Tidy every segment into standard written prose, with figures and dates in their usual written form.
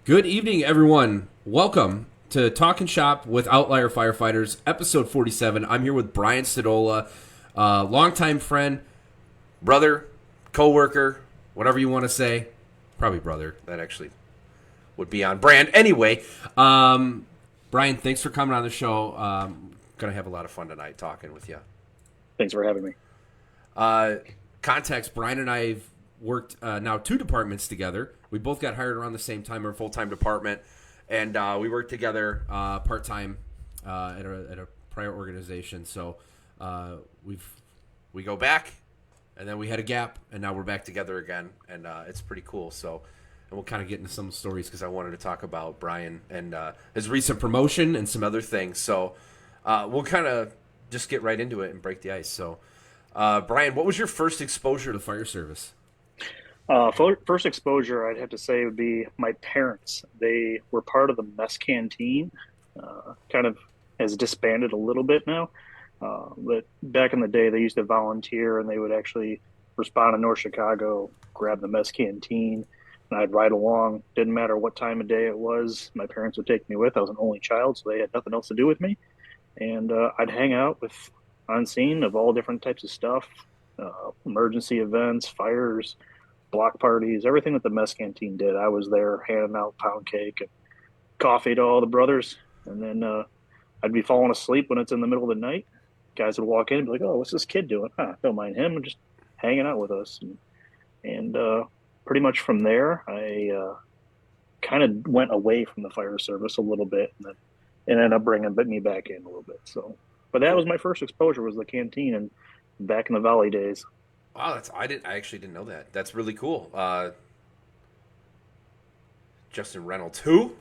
Good evening, everyone. Welcome to Talking Shop with Outlier Firefighters, episode 47. I'm here with Brian Stodola, longtime friend, brother, co-worker, whatever you want to say. Probably brother. That actually would be on brand. Anyway, Brian, thanks for coming on the show. Going to have a lot of fun tonight talking with you. Thanks for having me. Uh, Context, Brian and I have worked now two departments together. We both got hired around the same time. We're a full-time department, and we worked together part-time at a prior organization. So we go back, and then we had a gap, and now we're back together again, and it's pretty cool. So, and we'll kind of get into some stories because I wanted to talk about Brian and his recent promotion and some other things. So we'll kind of just get right into it and break the ice. So, Brian, what was your first exposure to the fire service? First exposure, I'd have to say, would be my parents. They were part of the mess canteen, kind of has disbanded a little bit now. But back in the day, they used to volunteer and they would actually respond to North Chicago, grab the mess canteen, and I'd ride along. Didn't matter what time of day it was. My parents would take me with. I was an only child, so they had nothing else to do with me. And I'd hang out with on scene of all different types of stuff, emergency events, fires, block parties, everything that the mess canteen did. I was there handing out pound cake and coffee to all the brothers. And then I'd be falling asleep when it's in the middle of the night. Guys would walk in and be like, "Oh, what's this kid doing? Don't mind him. I'm just hanging out with us." And pretty much from there, I kind of went away from the fire service a little bit, and then it ended up bringing me back in a little bit. So, but that was my first exposure, was the canteen, and back in the Valley days. Wow, I actually didn't know that. That's really cool. Justin Reynolds, who?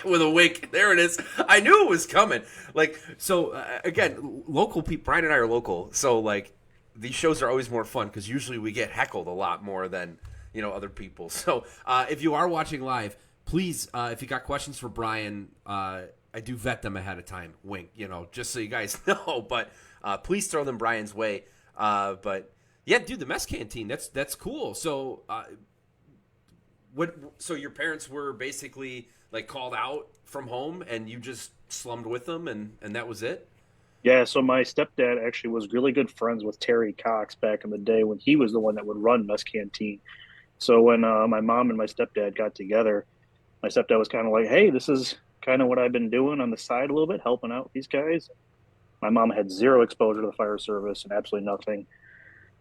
With a wink, there it is. I knew it was coming. Like, so again, local people. Brian and I are local, so like these shows are always more fun because usually we get heckled a lot more than other people. So if you are watching live, please, if you got questions for Brian, I do vet them ahead of time. Wink, just so you guys know. But please throw them Brian's way. But yeah, dude, the mess canteen, that's cool. So so your parents were basically like called out from home and you just slummed with them and that was it? Yeah, so my stepdad actually was really good friends with Terry Cox back in the day when he was the one that would run Mess Canteen. So when my mom and my stepdad got together, my stepdad was kind of like, "Hey, this is kind of what I've been doing on the side a little bit, helping out these guys." My mom had zero exposure to the fire service and absolutely nothing.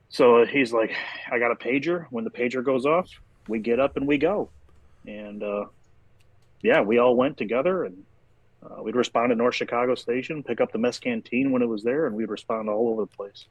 So he's like, "I got a pager. When the pager goes off, we get up and we go." And yeah, we all went together and we'd respond to North Chicago Station, pick up the mess canteen when it was there, and we'd respond all over the place.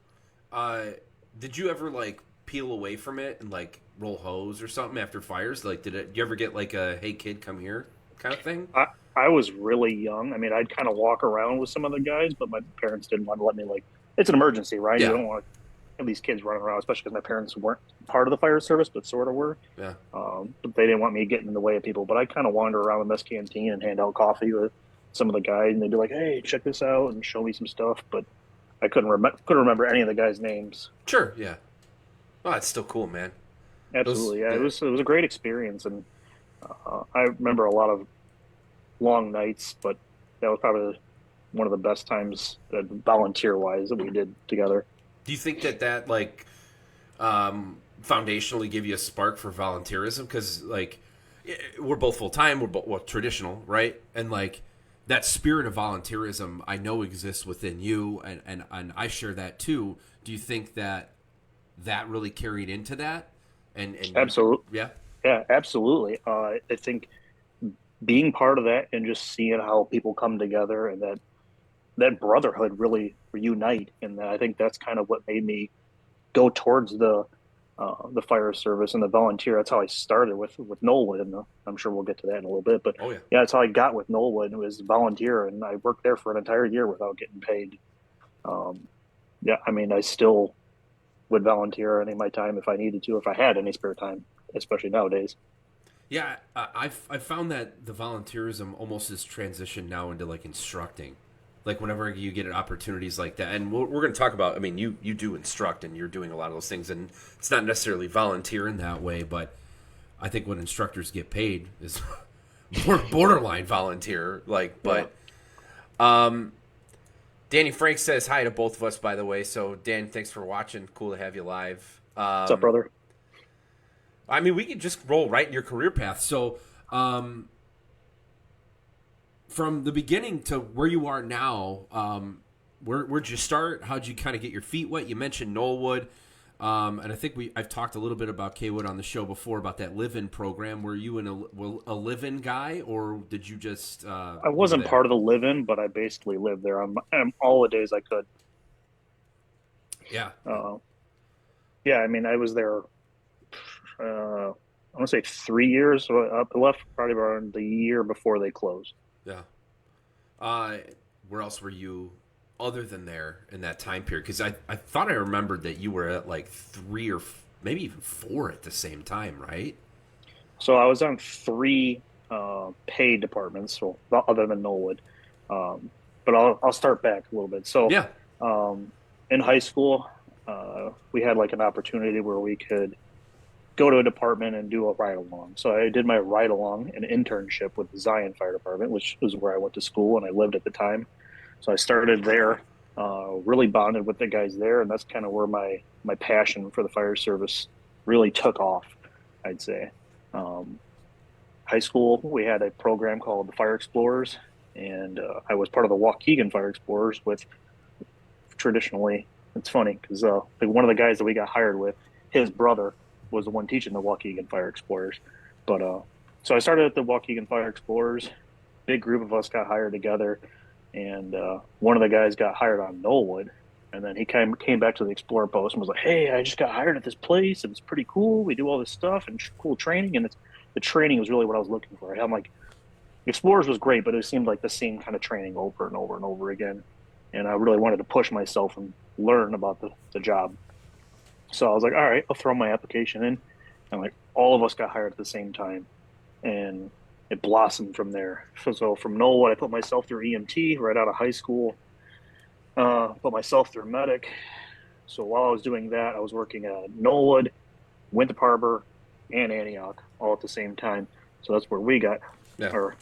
Uh, did you ever like peel away from it and like roll hose or something after fires? Like, did you ever get like a "Hey kid, come here" kind of thing? I was really young. I mean, I'd kind of walk around with some of the guys, but my parents didn't want to let me. Like, it's an emergency, right? You Yeah, don't want to have these kids running around, especially because my parents weren't part of the fire service, but sort of were. yeah. But they didn't want me getting in the way of people. But I'd kind of wander around the mess canteen and hand out coffee with some of the guys, and they'd be like, "Hey, check this out," and show me some stuff. But I couldn't remember any of the guys' names. Sure, yeah. Oh, it's still cool, man. Those, Absolutely, yeah. yeah. It was a great experience, and I remember a lot of long nights. But that was probably one of the best times, volunteer wise, that we did together. Do you think that like foundationally give you a spark for volunteerism? Because like we're both full time, we're both well, traditional, right? And like that spirit of volunteerism, I know exists within you, and I share that too. Do you think that really carried into that? And Absolutely, yeah, yeah, absolutely. I think being part of that and just seeing how people come together and that brotherhood really reunite, and I think that's kind of what made me go towards the fire service and the volunteer. That's how I started with Knollwood, and I'm sure we'll get to that in a little bit. But oh yeah. yeah, that's how I got with Knollwood. It was volunteer, and I worked there for an entire year without getting paid. Um, yeah, I mean, I still would volunteer any of my time if I needed to, if I had any spare time, especially nowadays. Yeah, I've found that the volunteerism almost is transitioned now into like instructing. Like whenever you get opportunities like that, and we're going to talk about. I mean, you do instruct, and you're doing a lot of those things, and it's not necessarily volunteer in that way, but I think what instructors get paid is borderline volunteer. Like, but Danny Frank says hi to both of us, by the way. So, Dan, thanks for watching. Cool to have you live. What's up, brother? I mean, we could just roll right in your career path. So, from the beginning to where you are now, where'd you start? How'd you kind of get your feet wet? You mentioned Knollwood. And I think I've talked a little bit about K-Wood on the show before about that live-in program. Were you a live-in guy, or did you just? I wasn't part of the live-in, but I basically lived there on all the days I could. Yeah. Yeah, I mean, I was there. I want to say 3 years. So I left probably around the year before they closed. Yeah. Where else were you? Other than there in that time period, because I thought I remembered that you were at like 3 or maybe even 4 at the same time, right? So I was on 3 paid departments, so other than Knollwood. But I'll start back a little bit. So Yeah. In high school, we had like an opportunity where we could go to a department and do a ride along. So I did my ride along, an internship with the Zion Fire Department, which was where I went to school and I lived at the time. So I started there, really bonded with the guys there, and that's kind of where my passion for the fire service really took off, I'd say. High school, we had a program called the Fire Explorers, and I was part of the Waukegan Fire Explorers with traditionally, it's funny because one of the guys that we got hired with, his brother was the one teaching the Waukegan Fire Explorers. But so I started at the Waukegan Fire Explorers. Big group of us got hired together. And one of the guys got hired on Knollwood, and then he came back to the Explorer post and was like, "Hey, I just got hired at this place. It was pretty cool. We do all this stuff and cool training, and the training was really what I was looking for." I'm like, Explorers was great, but it seemed like the same kind of training over and over and over again, and I really wanted to push myself and learn about the job. So I was like, "All right, I'll throw my application in," and like all of us got hired at the same time, and it blossomed from there. So from Knollwood, I put myself through EMT right out of high school, put myself through medic. So while I was doing that, I was working at Knollwood, Winthrop Harbor, and Antioch all at the same time. So that's where we got our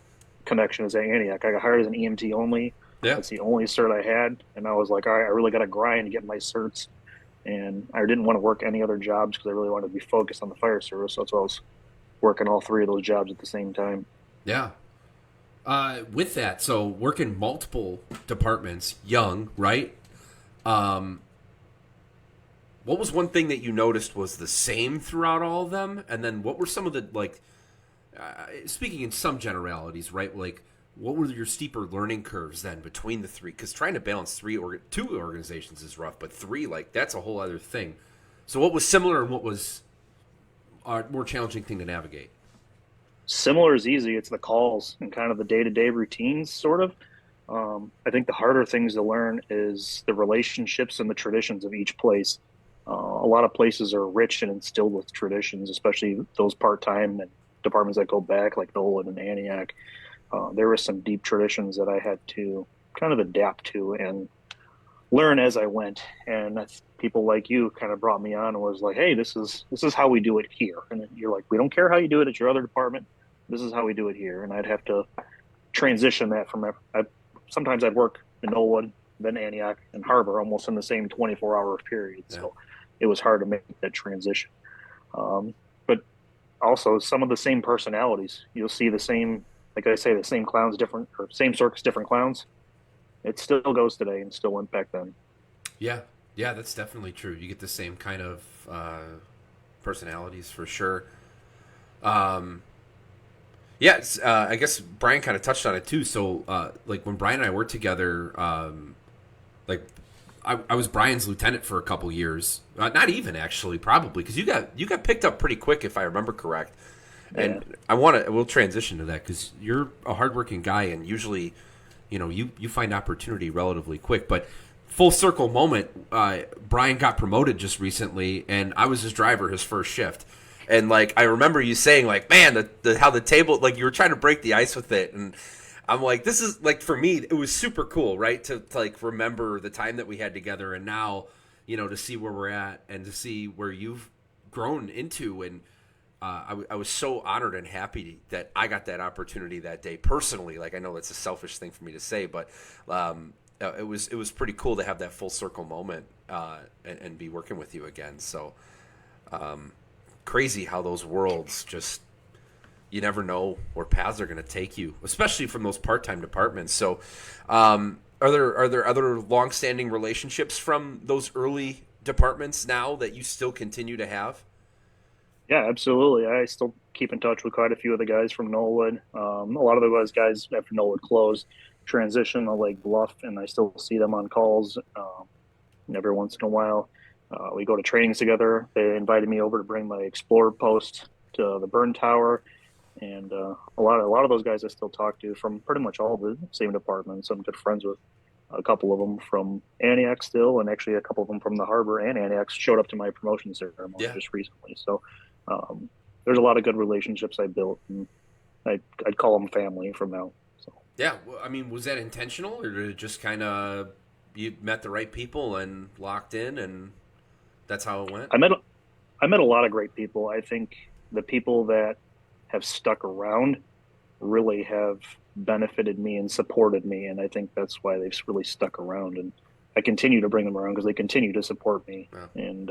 connection is at Antioch. I got hired as an EMT only. Yeah. That's the only cert I had. And I was like, all right, I really got to grind to get my certs. And I didn't want to work any other jobs because I really wanted to be focused on the fire service. So that's why I was working all 3 of those jobs at the same time. Yeah. With that, so working multiple departments, young, right? What was one thing that you noticed was the same throughout all of them? And then what were some of the, like, speaking in some generalities, right? Like, what were your steeper learning curves then between the 3? Because trying to balance 2 organizations is rough, but 3, like, that's a whole other thing. So what was similar and what was a more challenging thing to navigate? Similar is easy. It's the calls and kind of the day-to-day routines, sort of. I think the harder things to learn is the relationships and the traditions of each place. A lot of places are rich and instilled with traditions, especially those part-time and departments that go back, like Nolan and Antioch. There were some deep traditions that I had to kind of adapt to and learn as I went. And that's people like you kind of brought me on and was like, "Hey, this is how we do it here." And you're like, "We don't care how you do it at your other department. This is how we do it here." And I'd have to transition that from sometimes I'd work in Knollwood, then Antioch and Harbor almost in the same 24-hour period. Yeah. So it was hard to make that transition. But also some of the same personalities. You'll see the same, like I say, the same clowns, different, or same circus, different clowns. It still goes today and still went back then. Yeah, that's definitely true. You get the same kind of personalities for sure. Yes, I guess Brian kind of touched on it too. So, like when Brian and I worked together, like I was Brian's lieutenant for a couple years. Not even actually, probably because you got picked up pretty quick, if I remember correct. And we'll transition to that because you're a hardworking guy, and usually, you find opportunity relatively quick. But full circle moment, Brian got promoted just recently, and I was his driver his first shift. And, like, I remember you saying, like, man, how the table, like, you were trying to break the ice with it. And I'm like, this is, like, for me, it was super cool, right, to like, remember the time that we had together. And now, to see where we're at and to see where you've grown into. And I was so honored and happy that I got that opportunity that day personally. Like, I know that's a selfish thing for me to say, but it was pretty cool to have that full circle moment and be working with you again. So crazy how those worlds just, you never know where paths are going to take you, especially from those part-time departments. So are there other long-standing relationships from those early departments now that you still continue to have? Yeah, absolutely. I still keep in touch with quite a few of the guys from Knollwood. A lot of those guys after Knollwood closed transition to Lake Bluff, and I still see them on calls every once in a while. We go to trainings together. They invited me over to bring my Explorer post to the burn tower, and a lot of those guys I still talk to from pretty much all the same departments. I'm good friends with a couple of them from Antioch still, and actually a couple of them from the harbor and Antioch showed up to my promotion ceremony Yeah. just recently. So um, there's a lot of good relationships I built, and I'd call them family from now. So Yeah, well, I mean, was that intentional, or did it just kind of you met the right people and locked in, and that's how it went? I met a lot of great people. I think the people that have stuck around really have benefited me and supported me, and I think that's why they've really stuck around. And I continue to bring them around because they continue to support me, Yeah, and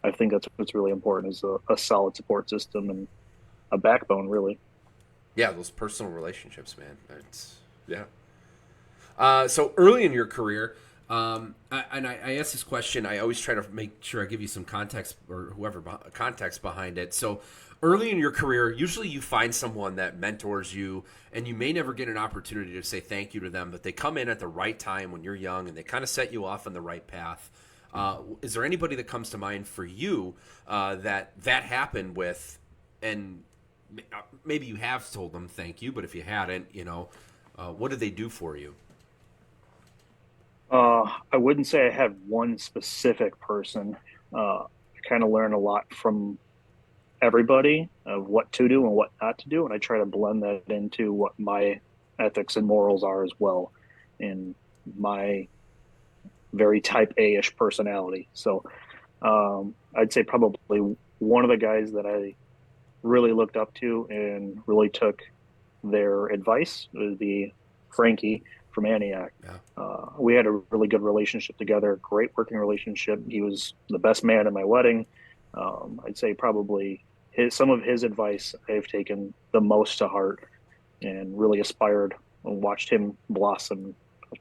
I think that's what's really important is a solid support system and a backbone, really. yeah, those personal relationships, man. It's yeah. So early in your career, I ask this question. I always try to make sure I give you some context or whoever context behind it. So early in your career, usually you find someone that mentors you, and you may never get an opportunity to say thank you to them, but they come in at the right time when you're young, and they kind of set you off on the right path. Is there anybody that comes to mind for you that happened with, and maybe you have told them thank you, but if you hadn't, what did they do for you? I wouldn't say I had one specific person. I kind of learned a lot from everybody of what to do and what not to do, and I try to blend that into what my ethics and morals are as well, in my very type A-ish personality. So I'd say probably one of the guys that I really looked up to and really took their advice would be Frankie from Antioch. Yeah. We had a really good relationship together, great working relationship. He was the best man at my wedding. I'd say probably some of his advice I've taken the most to heart and really aspired and watched him blossom.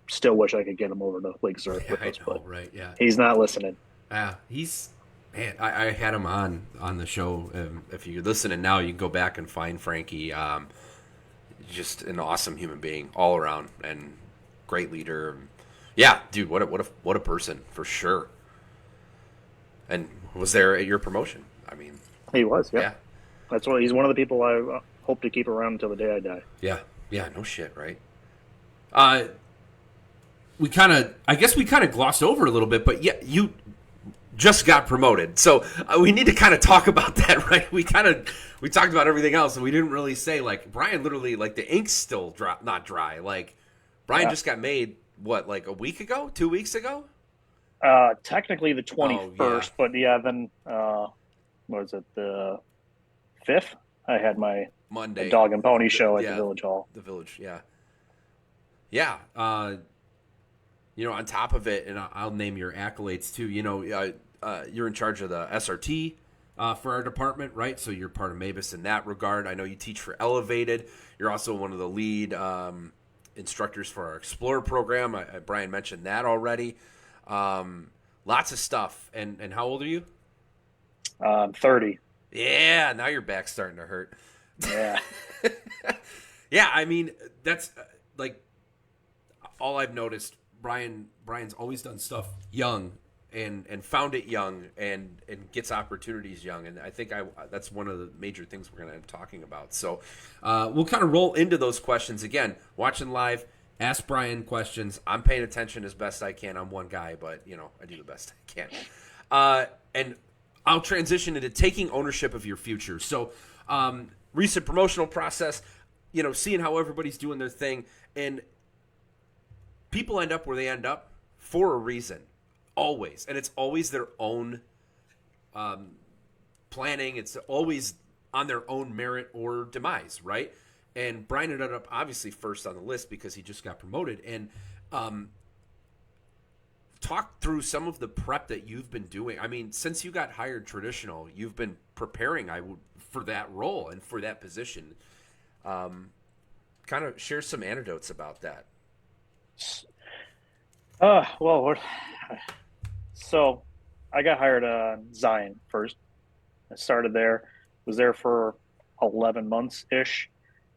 Still wish I could get him over to Lake Zurich Yeah, with I us, know, but right? Yeah. he's not listening. Yeah, he's man. I had him on the show. If you're listening now, you can go back and find Frankie. Just an awesome human being all around and great leader. Yeah, dude, what a person for sure. And was there at your promotion? I mean, He was, yeah. yeah, That's why he's one of the people I hope to keep around until the day I die. yeah, yeah. No shit, right? Uh, I guess we kind of glossed over a little bit, but yeah, you just got promoted, so we need to kind of talk about that, right? We talked about everything else, and we didn't really say like Brian. Literally, like the ink's still not dry. Like Brian Yeah. just got made what, like a week ago, 2 weeks ago? Technically the Oh 21st, yeah, but yeah, then what was it, the 5th? I had my Monday. dog and pony show at the Yeah, Village Hall. the village. Yeah, yeah. On top of it, and I'll name your accolades too. You're in charge of the SRT for our department, right? So you're part of Mabus in that regard. I know you teach for Elevated. You're also one of the lead instructors for our Explorer program. Brian mentioned that already. Lots of stuff. And how old are you? 30. Yeah, now your back's starting to hurt. Yeah. Yeah, I mean that's like all I've noticed. Brian's always done stuff young and found it young and gets opportunities young, and I think that's one of the major things we're going to end up talking about. So we'll kind of roll into those questions again. Watching live, ask Brian questions. I'm paying attention as best I can. I'm one guy, but I do the best I can. And I'll transition into taking ownership of your future. So recent promotional process, seeing how everybody's doing their thing, and people end up where they end up for a reason, always, and it's always their own planning. It's always on their own merit or demise, right? And Brian ended up obviously first on the list because he just got promoted. And um, talk through some of the prep that you've been doing. I mean, since you got hired traditional, you've been preparing, I would, for that role and for that position. Um, Kind of share some anecdotes about that. Well, so I got hired Zion first. I started there, was there for 11 months ish,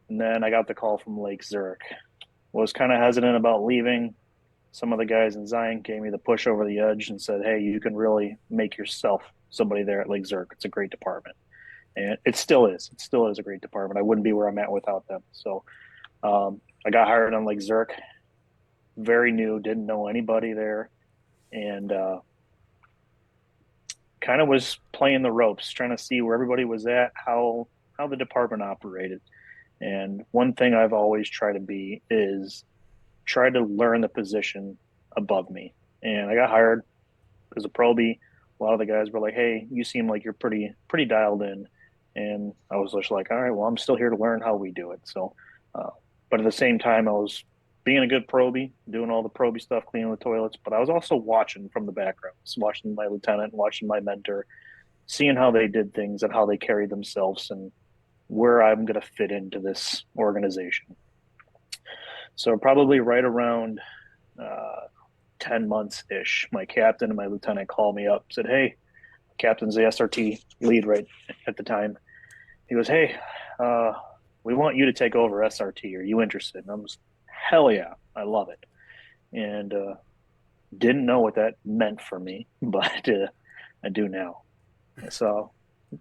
and then I got the call from Lake Zurich. Was kind of hesitant about leaving. Some of the guys in Zion gave me the push over the edge and said, "Hey, you can really make yourself somebody there at Lake Zurich. It's a great department." And it still is. It still is a great department. I wouldn't be where I'm at without them. So I got hired on Lake Zurich. Very new, didn't know anybody there, and kind of was playing the ropes, trying to see where everybody was at, how the department operated. And one thing I've always tried to be is try to learn the position above me. And I got hired as a probie. A lot of the guys were like, "Hey, you seem like you're pretty dialed in," and I was just like, "All right, well, I'm still here to learn how we do it." So, uh, but at the same time, I was being a good probie, doing all the probie stuff, cleaning the toilets, but I was also watching from the background, watching my lieutenant, watching my mentor, seeing how they did things and how they carried themselves and where I'm going to fit into this organization. So probably right around uh, 10 months ish, my captain and my lieutenant called me up, said, "Hey, captain's the SRT lead right at the time." He goes, "Hey, uh, we want you to take over SRT. Are you interested?" And I was, "Hell yeah, I love it." And didn't know what that meant for me, but I do now. So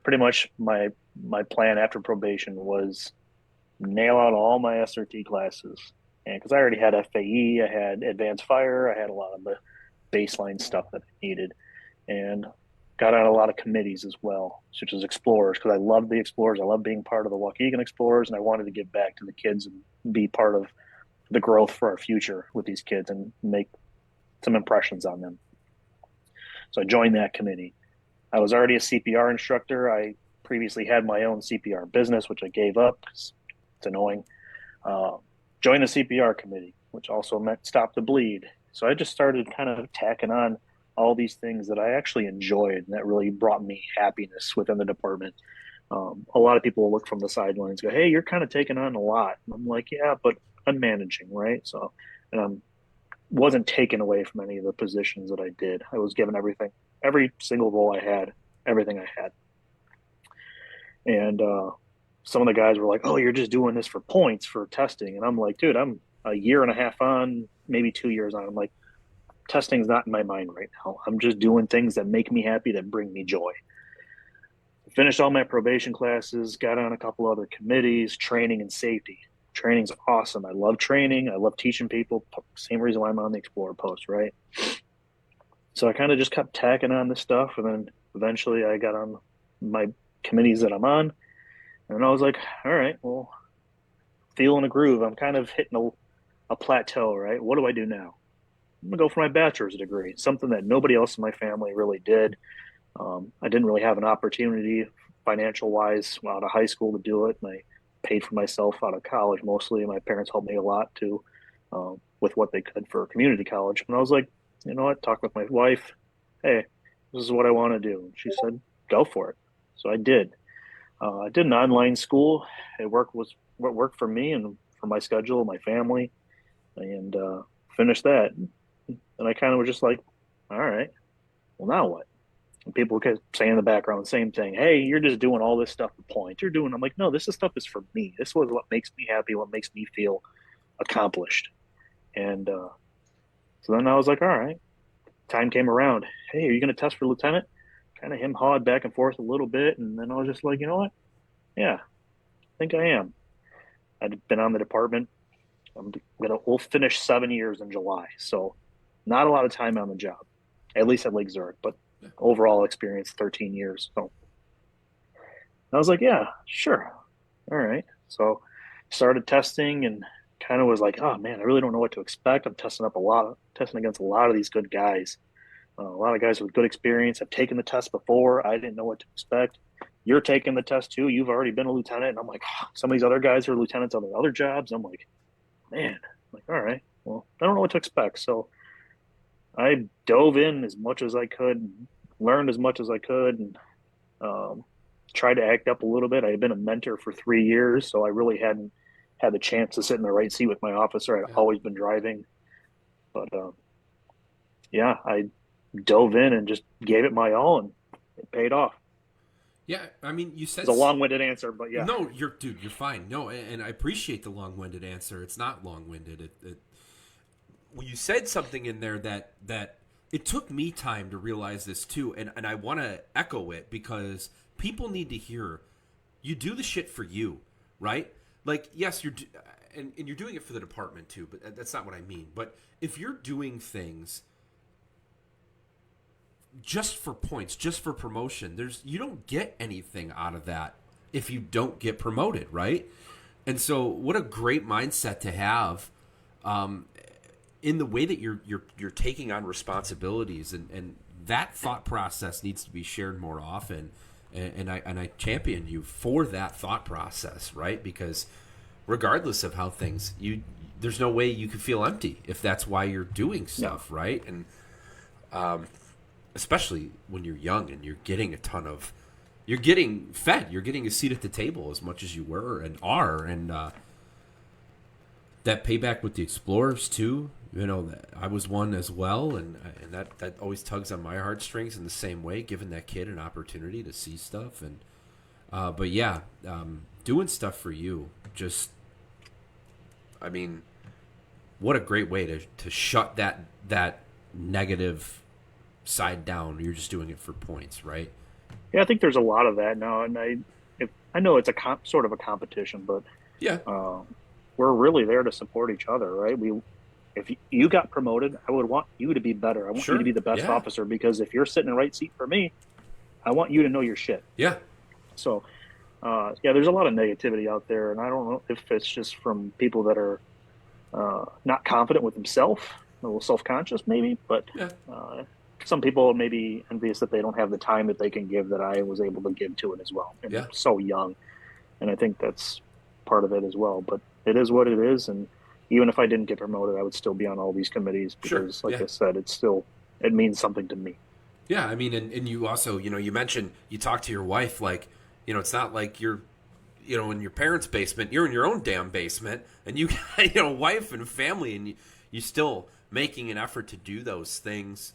pretty much my plan after probation was nail out all my SRT classes. And because I already had FAE, I had advanced fire, I had a lot of the baseline stuff that I needed, and got on a lot of committees as well, such as Explorers, because I loved the Explorers. I loved being part of the Waukegan Explorers, and I wanted to give back to the kids and be part of the growth for our future with these kids and make some impressions on them. So I joined that committee. I was already a CPR instructor. I previously had my own CPR business, which I gave up because it's annoying. Uh, Joined the CPR committee, which also meant stop the bleed. So I just started kind of tacking on all these things that I actually enjoyed and that really brought me happiness within the department. A lot of people will look from the sidelines, go, "Hey, you're kind of taking on a lot." And I'm like, "Yeah, but I'm managing, right?" So, and I wasn't taken away from any of the positions that I did. I was given everything, every single role I had, everything I had. And some of the guys were like, "Oh, you're just doing this for points for testing." And I'm like, "Dude, I'm a year and a half on, maybe 2 years on." I'm like, testing's not in my mind right now. I'm just doing things that make me happy, that bring me joy. Finished all my probation classes, got on a couple other committees, training and safety. Training's awesome. I love training. I love teaching people. Same reason why I'm on the Explorer post, right? So I kind of just kept tacking on this stuff. And then eventually I got on my committees that I'm on. And I was like, all right, well, feeling a groove. I'm kind of hitting a plateau, right? What do I do now? I'm gonna go for my bachelor's degree, something that nobody else in my family really did. I didn't really have an opportunity financial wise out of high school to do it, and I paid for myself out of college mostly. My parents helped me a lot too with what they could for community college. And I was like, you know what? Talk with my wife. Hey, this is what I want to do. And she said, go for it. So I did. I did an online school. It worked was what worked for me and for my schedule, my family, and finished that. And I kind of was just like, all right, well now what? And people kept saying in the background the same thing. Hey, you're just doing all this stuff for points. You're doing. I'm like, no, this is stuff is for me. This was what makes me happy. What makes me feel accomplished. And so then I was like, all right. Time came around. Hey, are you going to test for lieutenant? Kind of him hawed back and forth a little bit, and then I was just like, you know what? Yeah, I think I am. I'd been on the department. We'll finish 7 years in July, so not a lot of time on the job, at least at Lake Zurich, but overall experience 13 years. So I was like, yeah, sure, all right. So started testing and kind of was like, oh man, I really don't know what to expect. I'm testing against a lot of these good guys. A lot of guys with good experience. I've taken the test before. I didn't know what to expect. you're taking the test too. You've already been a lieutenant. And I'm like, some of these other guys are lieutenants on the other jobs. I'm like, man, I'm like, all right, well, I don't know what to expect. So I dove in as much as I could, learned as much as I could, and um, tried to act up a little bit. I had been a mentor for 3 years, so I really hadn't had the chance to sit in the right seat with my officer. I'd Yeah. always been driving, but yeah, I dove in and just gave it my all, and it paid off. Yeah, I mean, you said It's a long-winded answer, but yeah, no. You're fine. No, and I appreciate the long-winded answer. It's not long-winded. Well, you said something in there that it took me time to realize this too, and I want to echo it because people need to hear you do the shit for you, right? Like, yes, and you're doing it for the department too, but that's not what I mean. But if you're doing things just for points, just for promotion, you don't get anything out of that if you don't get promoted, right? And so, what a great mindset to have, in the way that you're taking on responsibilities, and that thought process needs to be shared more often. And I champion you for that thought process, right? Because regardless of how there's no way you can feel empty if that's why you're doing stuff, right? And especially when you're young and you're getting fed, you're getting a seat at the table as much as you were and are, and that payback with the Explorers too. I was one as well, and that always tugs on my heartstrings in the same way, giving that kid an opportunity to see stuff. And but yeah, doing stuff for you, just, I mean, what a great way to shut that negative side down. You're just doing it for points, right? yeah, I think there's a lot of that now, and I know it's a sort of a competition, but Yeah, we're really there to support each other, right? If you got promoted, I would want you to be better. I want you to sure. be the best Yeah, officer, because if you're sitting in the right seat for me, I want you to know your shit. yeah, So, yeah, there's a lot of negativity out there, and I don't know if it's just from people that are not confident with themselves, a little self-conscious maybe, but yeah, some people may be envious that they don't have the time that they can give that I was able to give to it as well. And yeah, so young, and I think that's part of it as well. But it is what it is, and even if I didn't get promoted, I would still be on all these committees sure. because, like Yeah. I said, it means something to me. Yeah, I mean, and you also, you mentioned you talk to your wife, like, it's not like you're, in your parents' basement. You're in your own damn basement, and you got, wife and family, and you still making an effort to do those things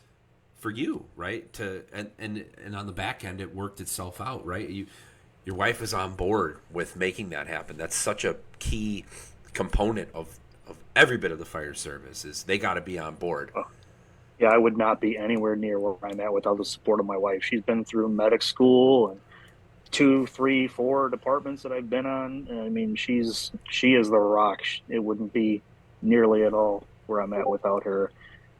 for you, right? And on the back end, it worked itself out, right? Your wife is on board with making that happen. That's such a key component of every bit of the fire service, is they got to be on board. Yeah, I would not be anywhere near where I'm at without the support of my wife. She's been through medic school and 2, 3, 4 departments that I've been on. I mean, she is the rock. It wouldn't be nearly at all where I'm at without her.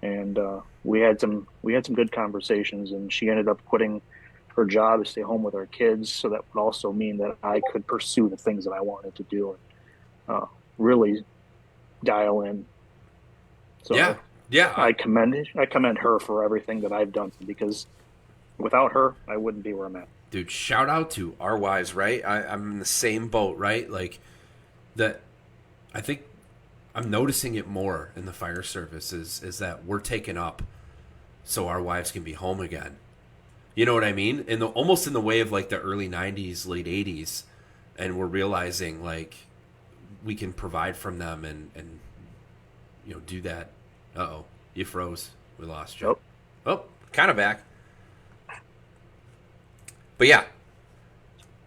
And we had some good conversations, and she ended up quitting her job to stay home with our kids. So that would also mean that I could pursue the things that I wanted to do, and really dial in. So Yeah, yeah. I commend her for everything that I've done, because without her, I wouldn't be where I'm at. Dude, shout out to our wives, right? I'm in the same boat, right? Like, that, I think I'm noticing it more in the fire service is that we're taken up so our wives can be home again. You know what I mean? Almost in the way of like the early 90s, late 80s, and we're realizing like we can provide from them and do that. Uh-oh, you froze. We lost you. Nope. Oh, kind of back. But yeah,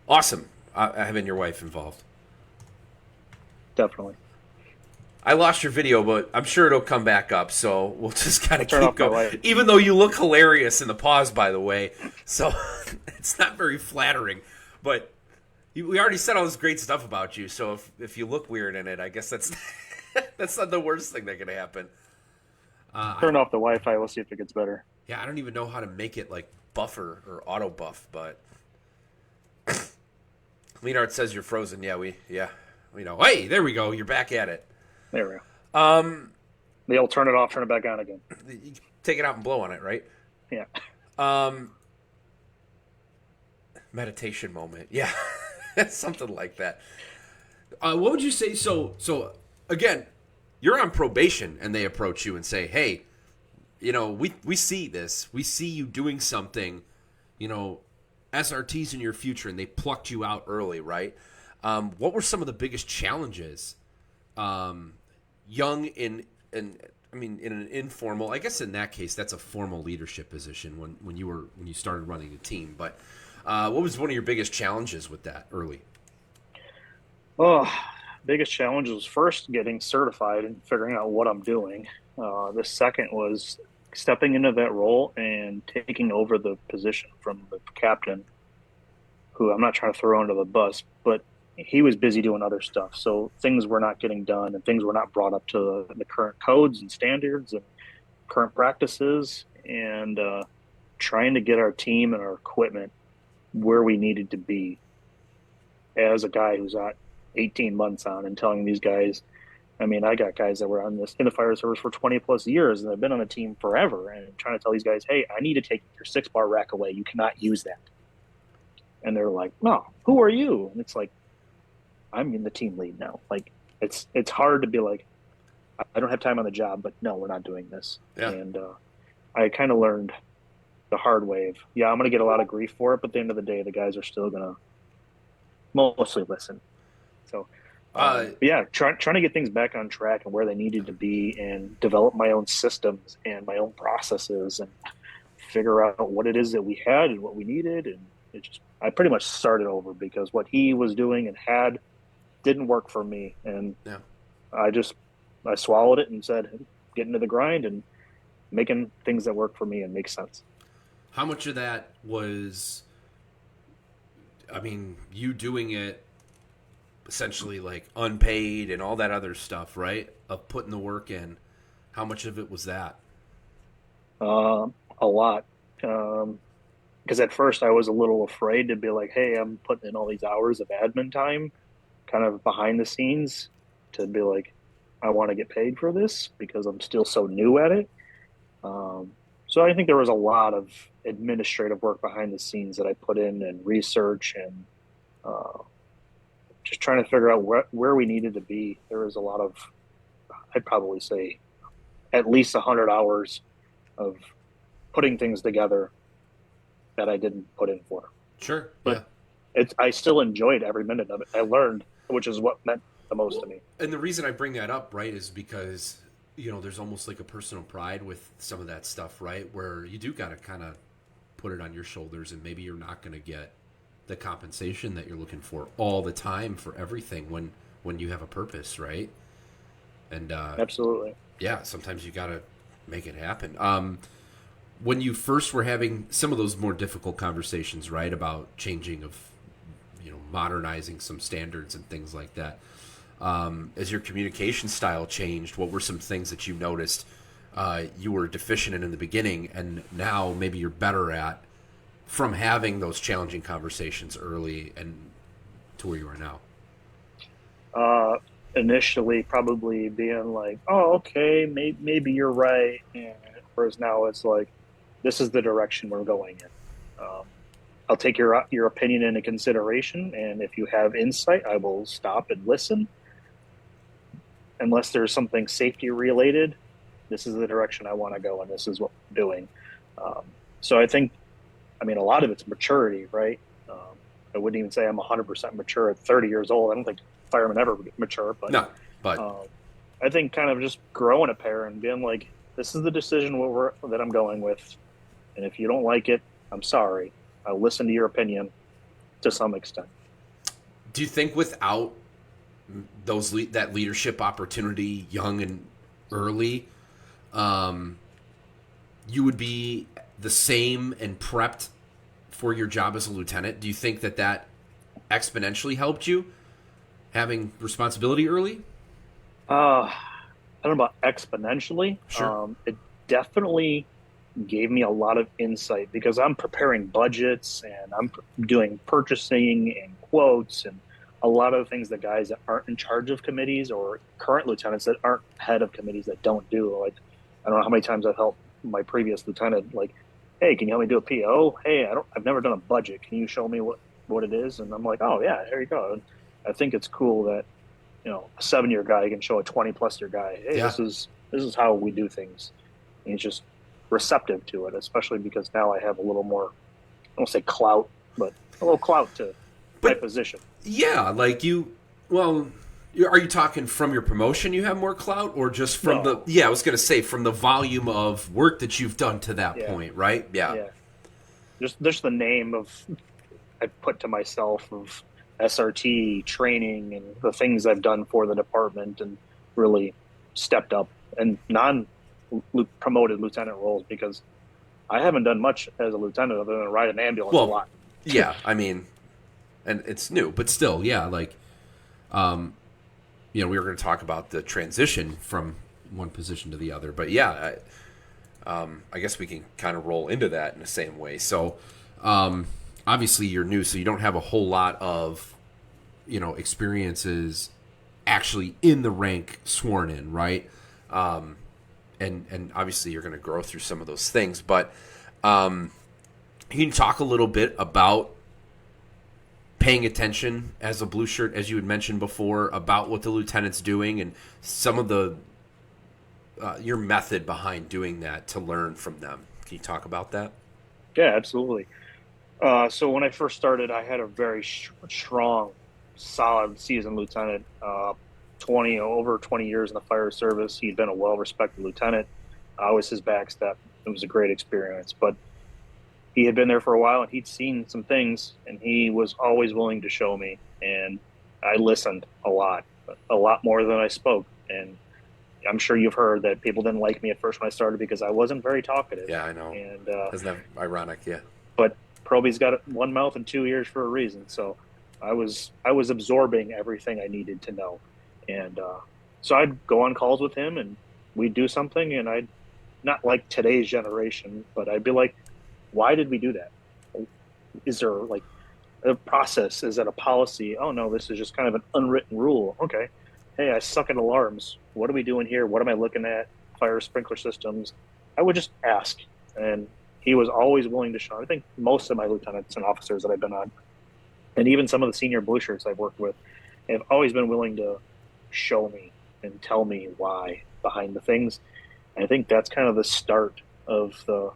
awesome having your wife involved. Definitely. I lost your video, but I'm sure it'll come back up, so we'll just kind of Turn keep off my going. light. Even though you look hilarious in the pause, by the way, so it's not very flattering. But we already said all this great stuff about you, so if you look weird in it, I guess that's that's not the worst thing that could happen. Turn off the Wi-Fi. We'll see if it gets better. Yeah, I don't even know how to make it like buffer or auto buff, but Leonard says you're frozen. Yeah, we know. Hey, there we go. You're back at it. There we go. They'll turn it off, turn it back on again. You take it out and blow on it, right? Yeah. meditation moment. Yeah, something like that. What would you say? So again, you're on probation, and they approach you and say, "Hey, we see this. We see you doing something. You know, SRTs in your future," and they plucked you out early, right? What were some of the biggest challenges, young in I mean, in an informal? I guess in that case, that's a formal leadership position when you started running a team. But what was one of your biggest challenges with that early? Oh, biggest challenge was first getting certified and figuring out what I'm doing. The second was stepping into that role and taking over the position from the captain, who I'm not trying to throw under the bus, but he was busy doing other stuff. So things were not getting done and things were not brought up to the current codes and standards and current practices, and trying to get our team and our equipment where we needed to be as a guy who's got 18 months on, and telling these guys, I mean, I got guys that were on this in the fire service for 20 plus years and they've been on the team forever, and trying to tell these guys, hey, I need to take your 6 bar rack away. You cannot use that. And they're like, no, who are you? And it's like, I'm in the team lead now. Like, it's hard to be like, I don't have time on the job, but no, we're not doing this. Yeah. And I kind of learned the hard way of, yeah, I'm going to get a lot of grief for it, but at the end of the day, the guys are still going to mostly listen. So, yeah, trying to get things back on track and where they needed to be, and develop my own systems and my own processes, and figure out what it is that we had and what we needed. And I pretty much started over, because what he was doing and had didn't work for me. And Yeah. I swallowed it and said, get into the grind and making things that work for me and make sense. How much of that was, I mean, you doing it essentially like unpaid and all that other stuff, right? Of putting the work in. How much of it was that? A lot. Because at first I was a little afraid to be like, hey, I'm putting in all these hours of admin time kind of behind the scenes, to be like, I want to get paid for this because I'm still so new at it. So I think there was a lot of administrative work behind the scenes that I put in, and research, and just trying to figure out where we needed to be. There was a lot of, I'd probably say, at least 100 hours of putting things together that I didn't put in for. Sure. But I still enjoyed every minute of it. I learned, which is what meant the most to me. And the reason I bring that up, right, is because, there's almost like a personal pride with some of that stuff, right, where you do got to kind of put it on your shoulders, and maybe you're not going to get the compensation that you're looking for all the time for everything when you have a purpose, right? And Absolutely. Yeah, sometimes you got to make it happen. When you first were having some of those more difficult conversations, right, about changing of, modernizing some standards and things like that, as your communication style changed, what were some things that you noticed you were deficient in the beginning, and now maybe you're better at, from having those challenging conversations early and to where you are now? Initially, probably being like, oh, okay, maybe you're right. And whereas now it's like, this is the direction we're going in. I'll take your opinion into consideration, and if you have insight, I will stop and listen. Unless there's something safety related, this is the direction I want to go, and this is what we're doing. So I think, a lot of it's maturity, right? I wouldn't even say I'm 100% mature at 30 years old. I don't think firemen ever mature, but No, but I think kind of just growing a pair and being like, this is the decision that I'm going with, and if you don't like it, I'm sorry. I'll listen to your opinion to some extent. do you think without that leadership opportunity, young and early, you would be the same and prepped for your job as a lieutenant? Do you think that exponentially helped you having responsibility early? I don't know about exponentially. Sure. It definitely gave me a lot of insight, because I'm preparing budgets and I'm doing purchasing and quotes and a lot of the things that guys that aren't in charge of committees, or current lieutenants that aren't head of committees, that don't do. Like, I don't know how many times I've helped my previous lieutenant, like, hey, can you help me do a PO? Hey, I've never done a budget. Can you show me what what it is, and I'm like, oh yeah, there you go. And I think it's cool that a 7-year guy can show a 20-plus year guy, hey, Yeah. this is how we do things. And he's just receptive to it, especially because now I have a little more, I won't say clout, but a little clout to my But position. yeah, like well, are you talking from your promotion you have more clout, or just from the, No, yeah, I was going to say from the volume of work that you've done to that yeah, point, right? Yeah. yeah. Just the name of I put to myself of SRT training and the things I've done for the department and really stepped up and non promoted lieutenant roles because I haven't done much as a lieutenant other than ride an ambulance a Well, lot. yeah, I mean, and it's new, but still, yeah, like, um, we were going to talk about the transition from one position to the other, but yeah, I guess we can kind of roll into that in the same way. So, obviously, you're new, so you don't have a whole lot of, experiences actually in the rank sworn in, right? And obviously, you're going to grow through some of those things, but can you talk a little bit about paying attention as a blue shirt, as you had mentioned before, about what the lieutenant's doing and some of the your method behind doing that to learn from them? Can you talk about that? Yeah, absolutely. So when I first started, I had a very strong, solid seasoned lieutenant. 20 years in the fire service. He'd been a well-respected lieutenant. I was his backstep. It was a great experience, but he had been there for a while and he'd seen some things, and he was always willing to show me. And I listened a lot more than I spoke. And I'm sure you've heard that people didn't like me at first when I started because I wasn't very talkative. Yeah, I know. And Isn't that ironic? Yeah. but Proby's got one mouth and 2 ears for a reason. So I was absorbing everything I needed to know, and so I'd go on calls with him, and we'd do something, and I'd not like today's generation, but I'd be like, why did we do that? Is there like a process? Is that a policy? Oh no, this is just kind of an unwritten rule. Okay, hey, I suck at alarms. What are we doing here? What am I looking at? Fire sprinkler systems. I would just ask, and he was always willing to show. I think most of my lieutenants and officers that I've been on, and even some of the senior blue shirts I've worked with, have always been willing to show me and tell me why behind the things. And I think that's kind of the start of the,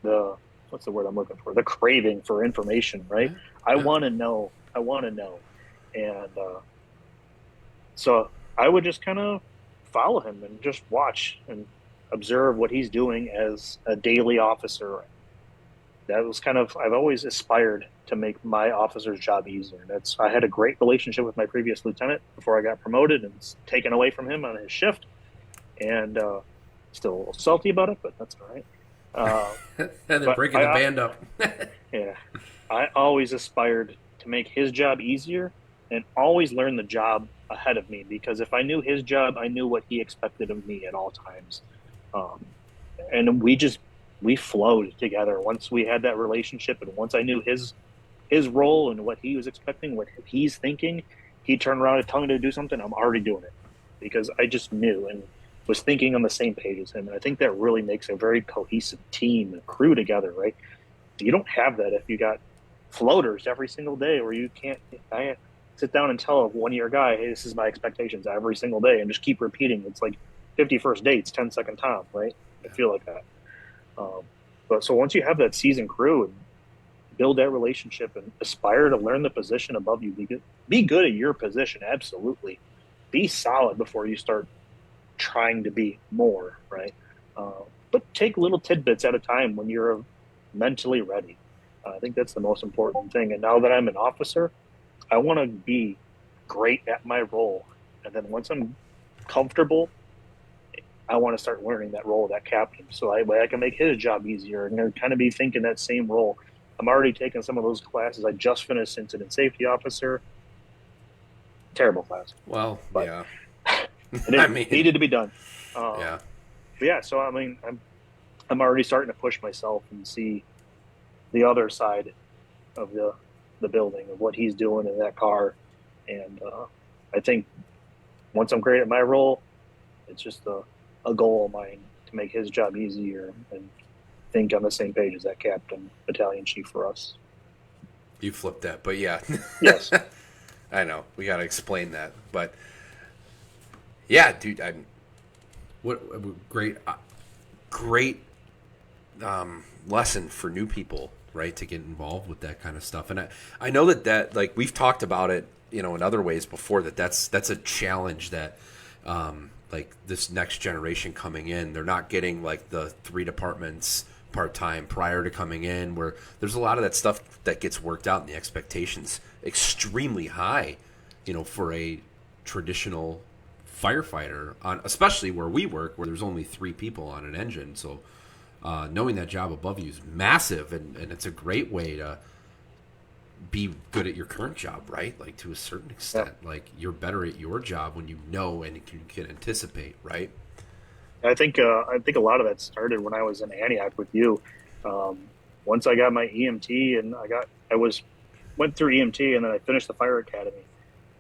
the what's the word I'm looking for? The craving for information, right? Yeah. I Yeah. want to know. I want to know, and so I would just kind of follow him and just watch and observe what he's doing as a daily officer. That was kind of, I've always aspired to make my officer's job easier. That's I had a great relationship with my previous lieutenant before I got promoted and was taken away from him on his shift, and still a little salty about it, but that's all right. And then But breaking the band up. yeah, I always aspired to make his job easier and always learn the job ahead of me, because if I knew his job, I knew what he expected of me at all times. Um, and we flowed together once we had that relationship, and once I knew his role and what he was expecting, what he's thinking, he'd turn around and tell me to do something. I'm already doing it because I just knew and was thinking on the same page as him. And I think that really makes a very cohesive team and crew together, right? You don't have that if you got floaters every single day, where you can't. I sit down and tell one year guy, "Hey, this is my expectations every single day," and just keep repeating. It's like 51st dates, 10-second Tom, right? I feel like that. Um, but so once you have that seasoned crew and build that relationship and aspire to learn the position above you, be good at your position. Absolutely, be solid before you start trying to be more, right? But take little tidbits at a time when you're mentally ready. I think that's the most important thing. And now that I'm an officer, I want to be great at my role. And then once I'm comfortable, I want to start learning that role of that captain, so I can make his job easier and kind of be thinking that same role. I'm already taking some of those classes. I just finished incident safety officer. Terrible class, Well, but yeah. it needed to be done. Yeah. But yeah, so I mean, I'm already starting to push myself and see the other side of the building of what he's doing in that car, and I think once I'm great at my role, it's just a goal of mine to make his job easier and think on the same page as that captain, battalion chief for us. You flipped that, but yeah. Yes. I know. We got to explain that. But yeah, dude, what great great lesson for new people, right, to get involved with that kind of stuff. And I know that like we've talked about it, in other ways before, that's a challenge that like this next generation coming in, they're not getting like the 3 departments part-time prior to coming in, where there's a lot of that stuff that gets worked out and the expectations extremely high, for a traditional firefighter, on especially where we work, where there's only 3 people on an engine. So knowing that job above you is massive, and it's a great way to be good at your current job, right? Like, to a certain Yeah. extent, like, you're better at your job when you know and can anticipate, right? I think a lot of that started when I was in Antioch with you. Once I got my EMT and I was went through EMT and then I finished the fire academy.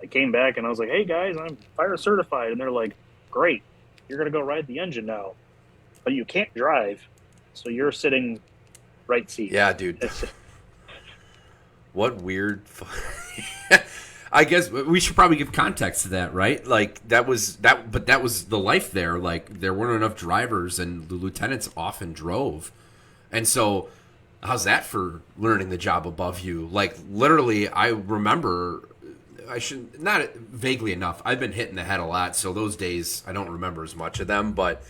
I came back and I was like, "Hey guys, I'm fire certified," and they're like, "Great, you're gonna go ride the engine now, but you can't drive, so you're sitting right seat." Yeah, dude. It's, What weird. I guess we should probably give context to that, right? Like, but that was the life there. Like, there weren't enough drivers, and the lieutenants often drove. And so, how's that for learning the job above you? Like, literally, I remember. I should not vaguely enough. I've been hit in the head a lot, so those days I don't remember as much of them. But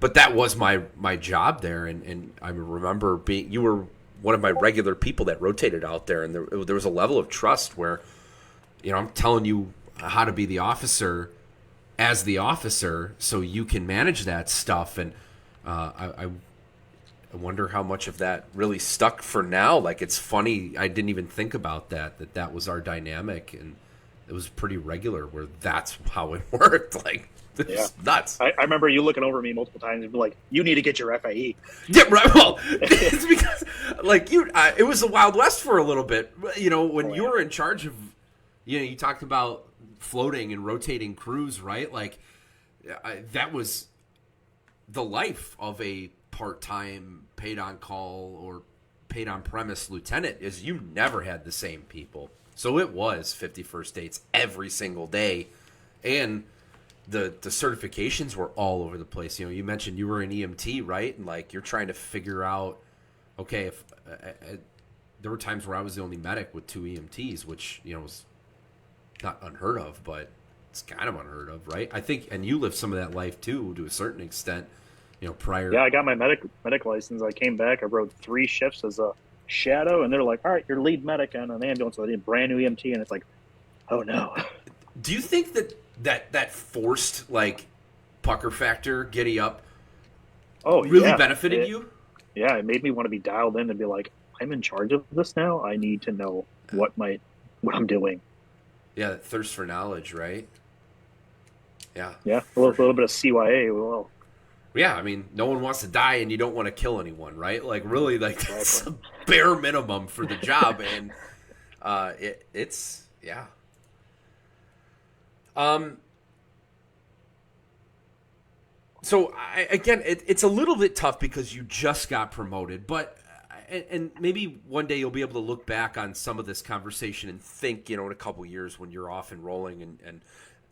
that was my job there, and I remember being. You were one of my regular people that rotated out there, and there was a level of trust where, I'm telling you how to be the officer as the officer, so you can manage that stuff. And I wonder how much of that really stuck for now. Like, it's funny, I didn't even think about that was our dynamic, and it was pretty regular where that's how it worked. Like, yeah. it's nuts. I remember you looking over me multiple times and be like, "You need to get your FIE." Yeah, right. Well, it's because, like, it was the Wild West for a little bit. When Oh, you yeah. were in charge of, you talked about floating and rotating crews, right? Like, that was the life of a part-time paid on call or paid on premise lieutenant, is you never had the same people. So it was 51st dates every single day, and the certifications were all over the place. You mentioned you were an EMT, right? And like, you're trying to figure out, okay, if there were times where I was the only medic with 2 EMTs, which was not unheard of, but it's kind of unheard of, right? I think, and you lived some of that life too, to a certain extent. Prior. Yeah, I got my medic license. I came back. I rode 3 shifts as a shadow, and they're like, "All right, you're lead medic on an ambulance." So I did a brand new EMT, and it's like, "Oh no." Do you think that forced, like, pucker factor, giddy up, Oh really yeah, benefited you? yeah, it made me want to be dialed in and be like, "I'm in charge of this now. I need to know what I'm doing." Yeah, that thirst for knowledge, right? Yeah, Yeah, a for little bit of CYA. Well, yeah. I mean, no one wants to die, and you don't want to kill anyone, right? Like, really, like, that's exactly. a bare minimum for the job, and it's yeah. Um. So again, it's a little bit tough because you just got promoted, but and maybe one day you'll be able to look back on some of this conversation and think, in a couple years when you're off and rolling and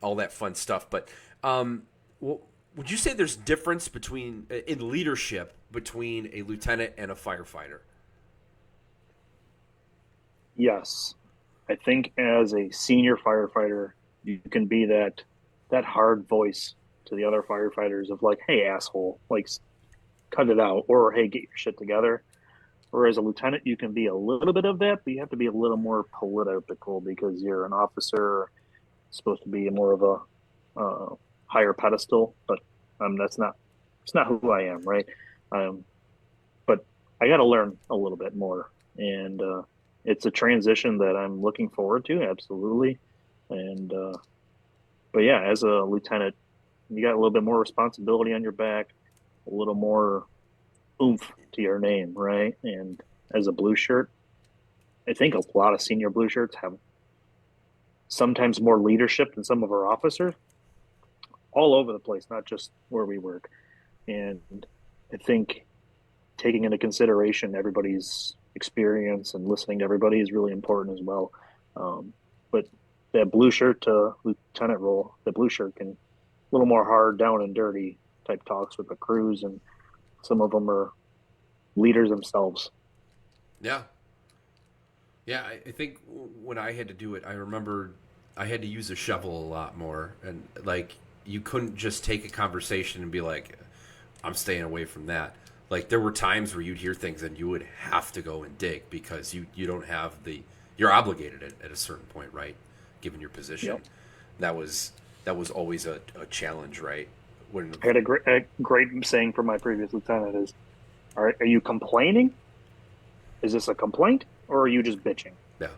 all that fun stuff. But well, would you say there's difference between in leadership between a lieutenant and a firefighter? Yes, I think as a senior firefighter, you can be that hard voice to the other firefighters of like, "Hey, asshole, like cut it out," or "Hey, get your shit together." Whereas a lieutenant, you can be a little bit of that, but you have to be a little more political because you're an officer, supposed to be more of a higher pedestal. But that's not it's not who I am, right? Um, but I got to learn a little bit more, and it's a transition that I'm looking forward to, absolutely. And but yeah, as a lieutenant, you got a little bit more responsibility on your back, a little more oomph to your name, right? And as a blue shirt, I think a lot of senior blue shirts have sometimes more leadership than some of our officers all over the place, not just where we work. And I think taking into consideration everybody's experience and listening to everybody is really important as well. But that blue shirt to lieutenant role, the blue shirt can a little more hard, down and dirty type talks with the crews, and some of them are leaders themselves. Yeah. Yeah, I think when I had to do it, I remember I had to use a shovel a lot more, and like you couldn't just take a conversation and be like, "I'm staying away from that." Like there were times where you'd hear things and you would have to go and dig because you don't have the you're obligated at a certain point, right? Given your position, Yep. that was that was always a challenge, right? When I had a great saying from my previous lieutenant is, are you complaining? Is this a complaint or are you just bitching? yeah,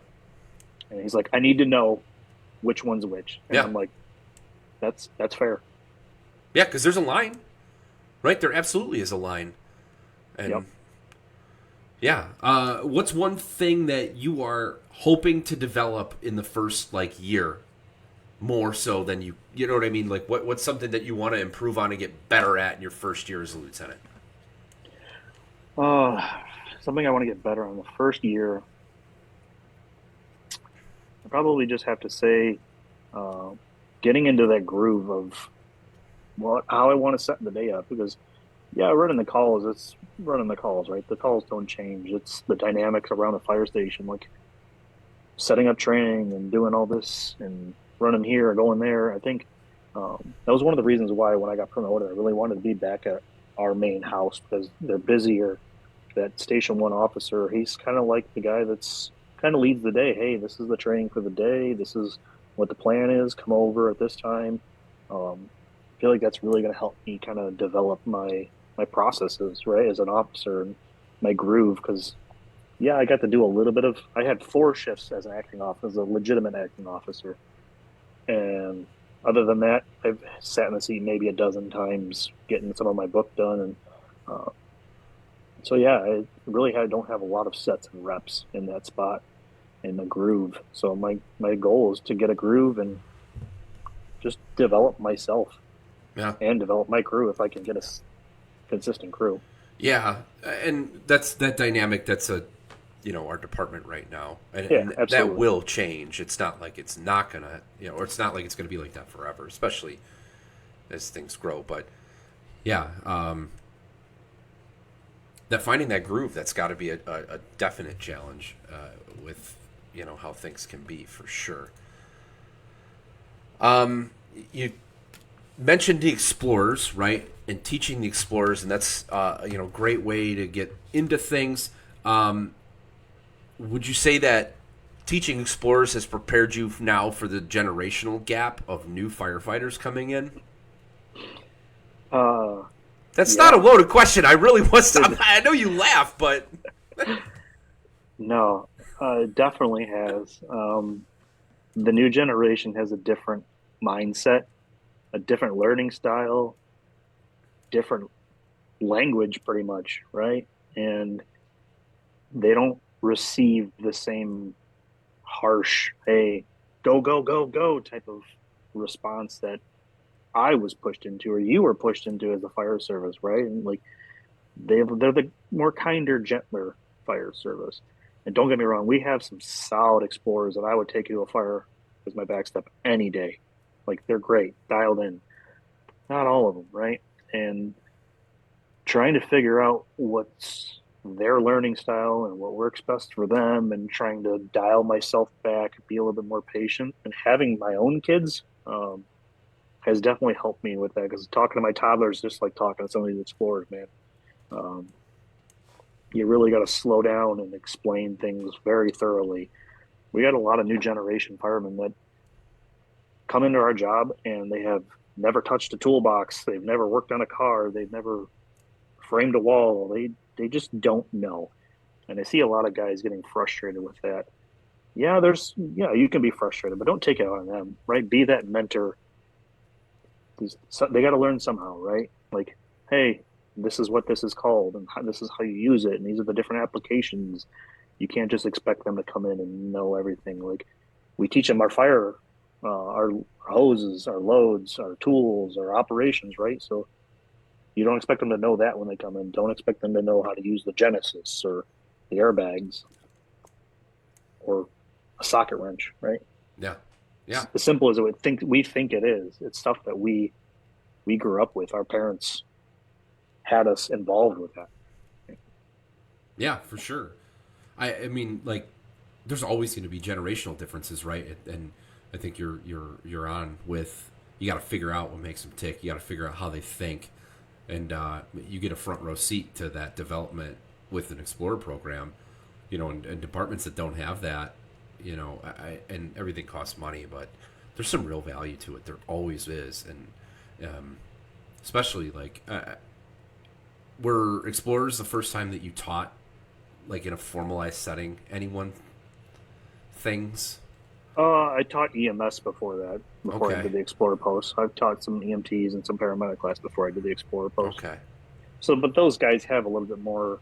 And he's like, I need to know which one's which. And yeah, I'm like, that's fair. yeah, because there's a line, right? There absolutely is a line, Yep. and yeah. What's one thing that you are hoping to develop in the first like year more so than you know what I mean? Like what's something that you want to improve on and get better at in your first year as a lieutenant? Uh, Something I want to get better on the first year. I probably just have to say, uh, getting into that groove of how I want to set the day up. Because yeah, running the calls, it's running the calls, right? The calls don't change. It's the dynamics around the fire station, like setting up training and doing all this and running here or going there. I think that was one of the reasons why when I got promoted, I really wanted to be back at our main house because they're busier. That station one officer, he's kind of like the guy that's kind of leads the day. Hey, this is the training for the day. This is what the plan is. Come over at this time. I feel like that's really going to help me kind of develop my processes, right, as an officer and my groove. Because yeah, I got to do a little bit of. I had 4 shifts as an acting officer, as a legitimate acting officer, and other than that, I've sat in the seat maybe a dozen times getting some of my book done, and uh, so yeah, I really don't have a lot of sets and reps in that spot in the groove. So my goal is to get a groove and just develop myself Yeah. and develop my crew if I can get a consistent crew. Yeah, and that's that dynamic. That's a our department right now, Yeah, and that absolutely. will change. It's not like it's not gonna or it's not like it's gonna be like that forever, especially as things grow. But yeah, that finding that groove, that's got to be a definite challenge with how things can be for sure. You mentioned the explorers, right? And teaching the explorers, and that's great way to get into things. Would you say that teaching explorers has prepared you now for the generational gap of new firefighters coming in? Uh, That's not a yeah. loaded question. I really was. I know you laugh, but No, it definitely has. The new generation has a different mindset, a different learning style, different language, pretty much, right? And they don't receive the same harsh, hey, go, go, go, go type of response that I was pushed into or you were pushed into as a fire service, right? And like they're the more kinder, gentler fire service. And don't get me wrong, we have some solid explorers that I would take into a fire as my backstep any day. Like they're great, dialed in. Not all of them, right? And trying to figure out what's their learning style and what works best for them and trying to dial myself back, be a little bit more patient. And having my own kids has definitely helped me with that because talking to my toddlers just like talking to some of these explorers, man. Um, you really got to slow down and explain things very thoroughly. We got a lot of new generation firemen that come into our job and they have never touched a toolbox, they've never worked on a car, they've never framed a wall. They just don't know, and I see a lot of guys getting frustrated with that. Yeah, you can be frustrated, but don't take it out on them, right? Be that mentor. They got to learn somehow, right? Like, hey, this is what this is called, and this is how you use it, and these are the different applications. You can't just expect them to come in and know everything. Like, we teach them our hoses, our loads, our tools, our operations, right? So You don't expect them to know that when they come in. Don't expect them to know how to use the Genesis or the airbags or a socket wrench, right? Yeah. It's Yeah. as simple as we think it is. It's stuff that we grew up with. Our parents had us involved with that. Yeah, for sure. I mean, like, there's always going to be generational differences, right? And I think you're on with, you got to figure out what makes them tick. You got to figure out how they think, and you get a front row seat to that development with an Explorer program. And departments that don't have that, and everything costs money, but there's some real value to it. There always is, and especially like, were Explorers the first time that you taught, like in a formalized setting, anyone things? I taught EMS before that, before I Okay. did the Explorer post. I've taught some EMTs and some paramedic class before I did the Explorer post. Okay. So, but those guys have a little bit more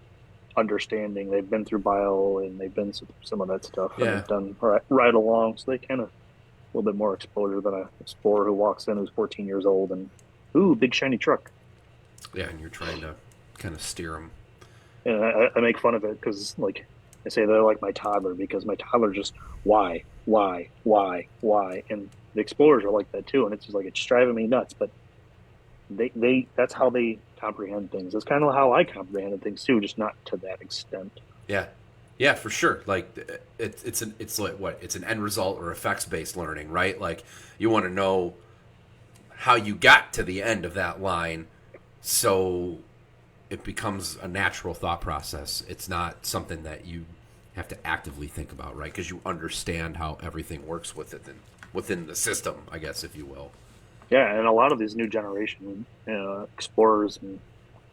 understanding. They've been through bio and they've been through some of that stuff and Yeah. they've done right along. So they kind of a little bit more exposure than a explorer who walks in who's 14 years old and ooh, big shiny truck. Yeah, and you're trying to kind of steer them. And I make fun of it because like I say they're like my toddler because my toddler just why, and the explorers are like that too. And it's just like it's driving me nuts. But they that's how they comprehend things. That's kind of how I comprehended things too, just not to that extent. Yeah. Yeah, for sure. Like it's like what? It's an end result or effects based learning, right? Like you want to know how you got to the end of that line, so it becomes a natural thought process. It's not something that you have to actively think about, right? Because you understand how everything works within the system, I guess, if you will. Yeah, and a lot of these new generation explorers and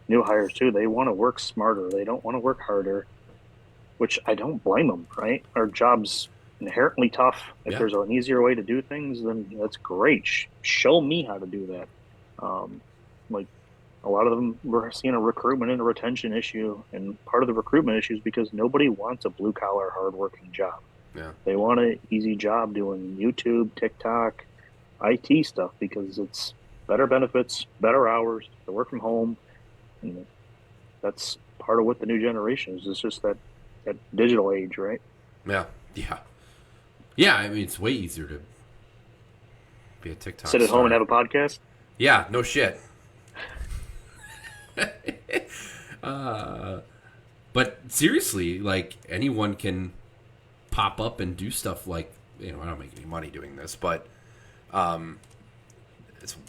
new hires too, they want to work smarter. They don't want to work harder, which I don't blame them. Right? Our job's inherently tough. If Yeah. there's an easier way to do things, then that's great. Show me how to do that. Like a lot of them, we're seeing a recruitment and a retention issue, and part of the recruitment issue is because nobody wants a blue collar, hardworking job. Yeah. They want an easy job doing YouTube, TikTok, IT stuff because it's better benefits, better hours, they work from home, and that's part of what the new generation is. It's just that digital age, right? Yeah. Yeah. Yeah. I mean, it's way easier to be a TikTok Sit at home and star. have a podcast. Yeah. No shit. uh, but seriously, like anyone can pop up and do stuff like, I don't make any money doing this, but um,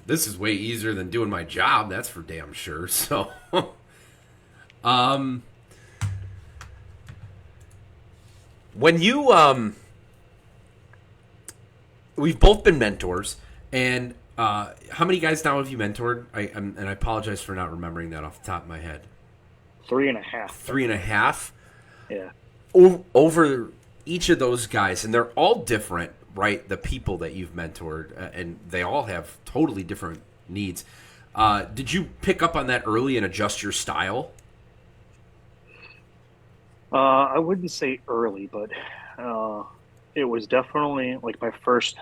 this is way easier than doing my job. That's for damn sure. So, um, when you we've both been mentors, and how many guys now have you mentored? And I apologize for not remembering that off the top of my head. 3.5. 3.5. Yeah. Over each of those guys, and they're all different, right? The people that you've mentored, and they all have totally different needs. Did you pick up on that early and adjust your style? I wouldn't say early, but it was definitely like my first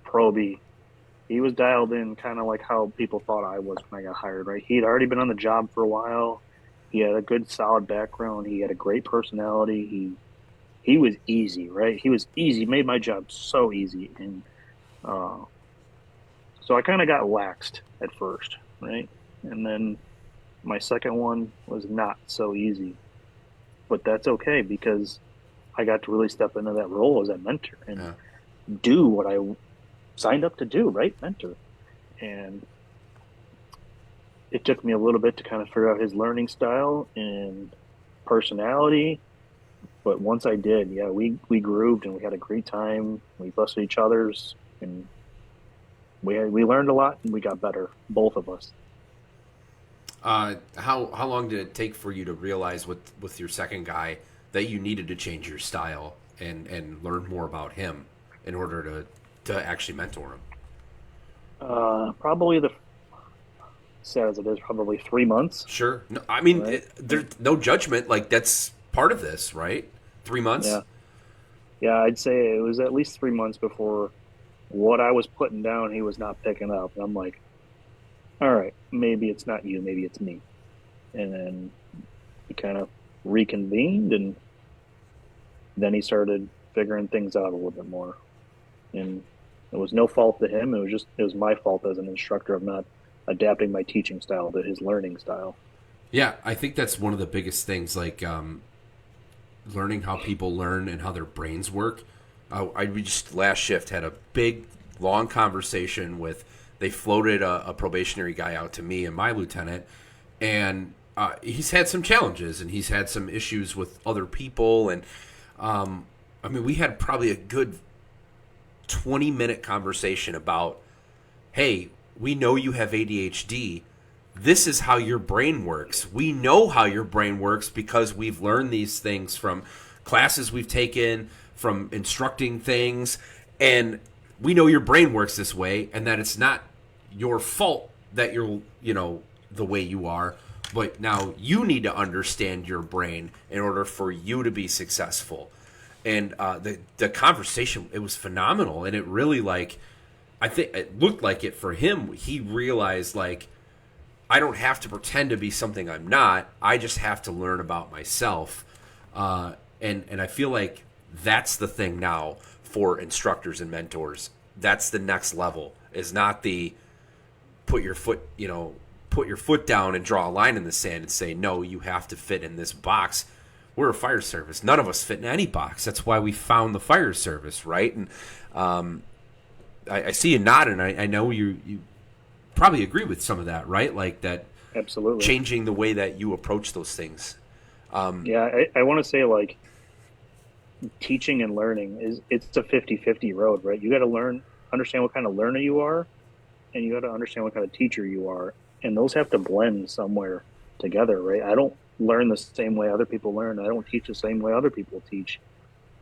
probie. He was dialed in kind of like how people thought I was when I got hired, right? He'd already been on the job for a while. He had a good, solid background. He had a great personality. He was easy, right? He was easy, made my job so easy. And uh, so I kind of got laxed at first, right? And then my second one was not so easy. But that's okay because I got to really step into that role as a mentor and Yeah. do what I signed up to do, right? Mentor. And it took me a little bit to kind of figure out his learning style and personality. But once I did, yeah, we grooved and we had a great time. We busted each other's and we learned a lot and we got better, both of us. How long did it take for you to realize with your second guy that you needed to change your style and learn more about him in order to actually mentor him? Probably the sad as it is, probably 3 months. Sure. No, I mean, Right? there's no judgment. Like that's part of this, right? 3 months. Yeah. Yeah, I'd say it was at least 3 months before what I was putting down, he was not picking up. And I'm like, all right, maybe it's not you, maybe it's me. And then we kind of reconvened, and then he started figuring things out a little bit more. And it was no fault to him. It was my fault as an instructor of not adapting my teaching style to his learning style. Yeah, I think that's one of the biggest things, like learning how people learn and how their brains work. We just last shift had a big, long conversation with. They floated a probationary guy out to me and my lieutenant, and he's had some challenges and he's had some issues with other people, and I mean, we had probably a good 20-minute conversation about, hey, we know you have ADHD. This is how your brain works. We know how your brain works because we've learned these things from classes we've taken, from instructing things, and we know your brain works this way, and that it's not your fault that you're, the way you are, but now you need to understand your brain in order for you to be successful. And the conversation, it was phenomenal, and it really, like, I think it looked like it for him. He realized, like, I don't have to pretend to be something I'm not. I just have to learn about myself. And I feel like that's the thing now for instructors and mentors. That's the next level. Is not the put your foot down and draw a line in the sand and say, no, you have to fit in this box. We're a fire service. None of us fit in any box. That's why we found the fire service, right? And I see you nodding. I know you probably agree with some of that, right? Like that, Absolutely. changing the way that you approach those things. Yeah, I want to say, like, teaching and learning it's a 50-50 road, right? You got to understand what kind of learner you are, and you got to understand what kind of teacher you are, and those have to blend somewhere together, right? I don't learn the same way other people learn. I don't teach the same way other people teach.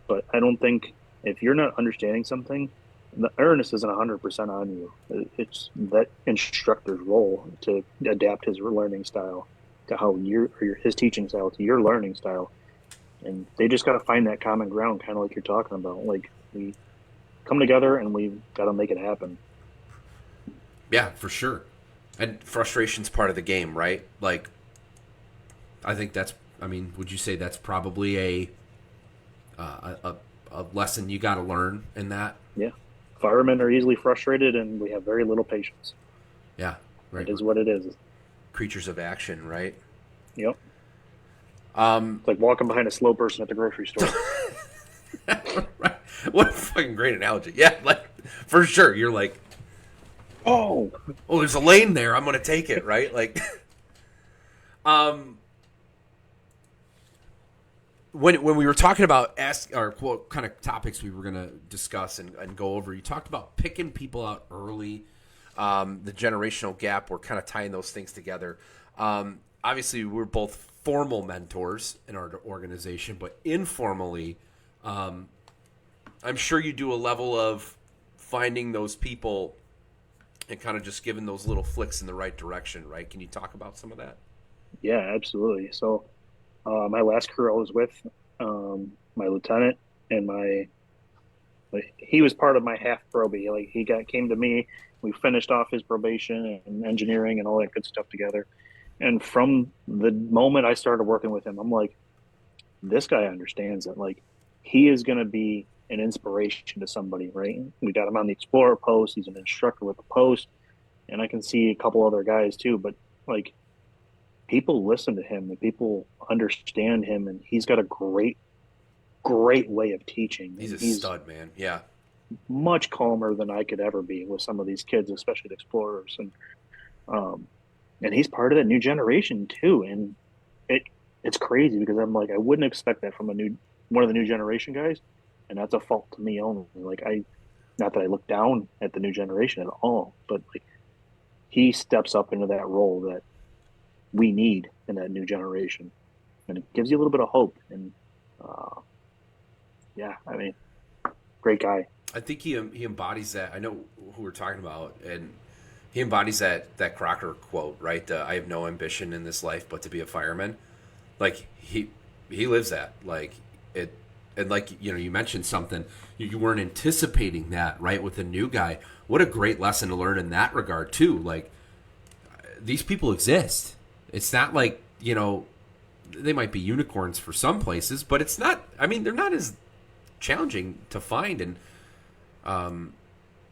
But I don't think, if you're not understanding something, the earnest isn't 100% on you. It's that instructor's role to adapt his learning style to his teaching style to your learning style. And they just got to find that common ground, kind of like you're talking about. Like, we come together and we've got to make it happen. Yeah, for sure. And frustration's part of the game, right? Like, I think would you say that's probably a lesson you got to learn in that? Yeah. Firemen are easily frustrated, and we have very little patience. Yeah, right. It is what it is. Creatures of action, right? Yep. It's like walking behind a slow person at the grocery store. Right. What a fucking great analogy. Yeah, like, for sure. You're like, oh, there's a lane there. I'm going to take it, right? Like, when we were talking about what kind of topics we were going to discuss and go over, you talked about picking people out early, the generational gap. We're kind of tying those things together. Obviously, we're both formal mentors in our organization, but informally, I'm sure you do a level of finding those people and kind of just giving those little flicks in the right direction, right? Can you talk about some of that? Yeah, absolutely. So, my last crew I was with, my lieutenant and he was part of my half probie. Like, came to me. We finished off his probation and engineering and all that good stuff together. And from the moment I started working with him, I'm like, this guy understands that. Like, he is going to be an inspiration to somebody, right? We got him on the Explorer post. He's an instructor with the post, and I can see a couple other guys too. But, like, people listen to him and people understand him, and he's got a great way of teaching. He's a stud, man. Yeah. Much calmer than I could ever be with some of these kids, especially the Explorers. And he's part of that new generation too. And it's crazy because I'm like, I wouldn't expect that from one of the new generation guys. And that's a fault to me only. Like, not that I look down at the new generation at all, but, like, he steps up into that role that we need in that new generation, and it gives you a little bit of hope. And yeah, I mean, great guy. I think he embodies that. I know who we're talking about, and he embodies that Crocker quote, right? I have no ambition in this life but to be a fireman. Like, he lives that. Like, it, and like, you mentioned something. You weren't anticipating that, right, with a new guy. What a great lesson to learn in that regard too. Like, these people exist. It's not like, they might be unicorns for some places, but it's not. I mean, they're not as challenging to find. And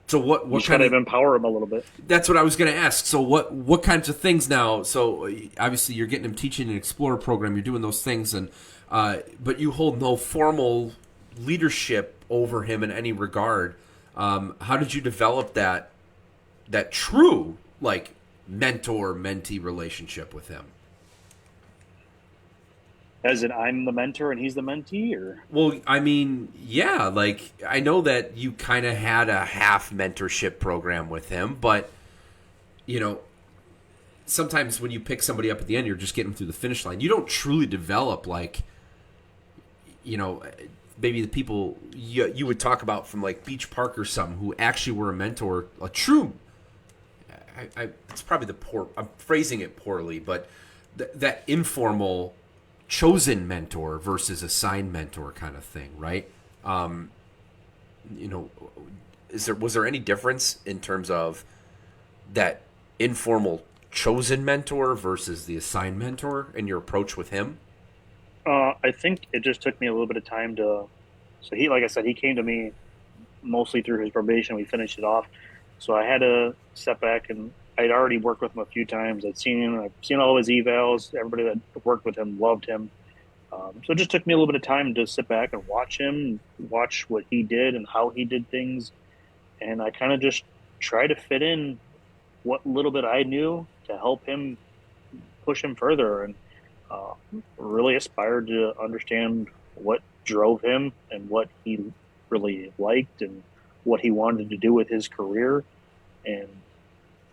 so what kind kind of empower them a little bit. That's what I was going to ask. So what kinds of things now? So obviously you're getting him teaching an Explorer program. You're doing those things, and but you hold no formal leadership over him in any regard. How did you develop that true like mentor-mentee relationship with him? As in, I'm the mentor and he's the mentee, or? Well, I mean, yeah, like I know that you kind of had a half mentorship program with him, but sometimes when you pick somebody up at the end, you're just getting them through the finish line. You don't truly develop like, maybe the people you would talk about from like Beach Park or something who actually were a mentor, a true. It's probably I'm phrasing it poorly, but that informal chosen mentor versus assigned mentor kind of thing, right? Was there any difference in terms of that informal chosen mentor versus the assigned mentor in your approach with him? I think it just took me a little bit of time to. So like I said, he came to me mostly through his probation. We finished it off, so I had to step back, and I'd already worked with him a few times. I'd seen him. I've seen all his evals. Everybody that worked with him loved him. So it just took me a little bit of time to sit back and watch him, watch what he did and how he did things, and I kind of just try to fit in what little bit I knew to help him push him further, and really aspired to understand what drove him and what he really liked and what he wanted to do with his career. And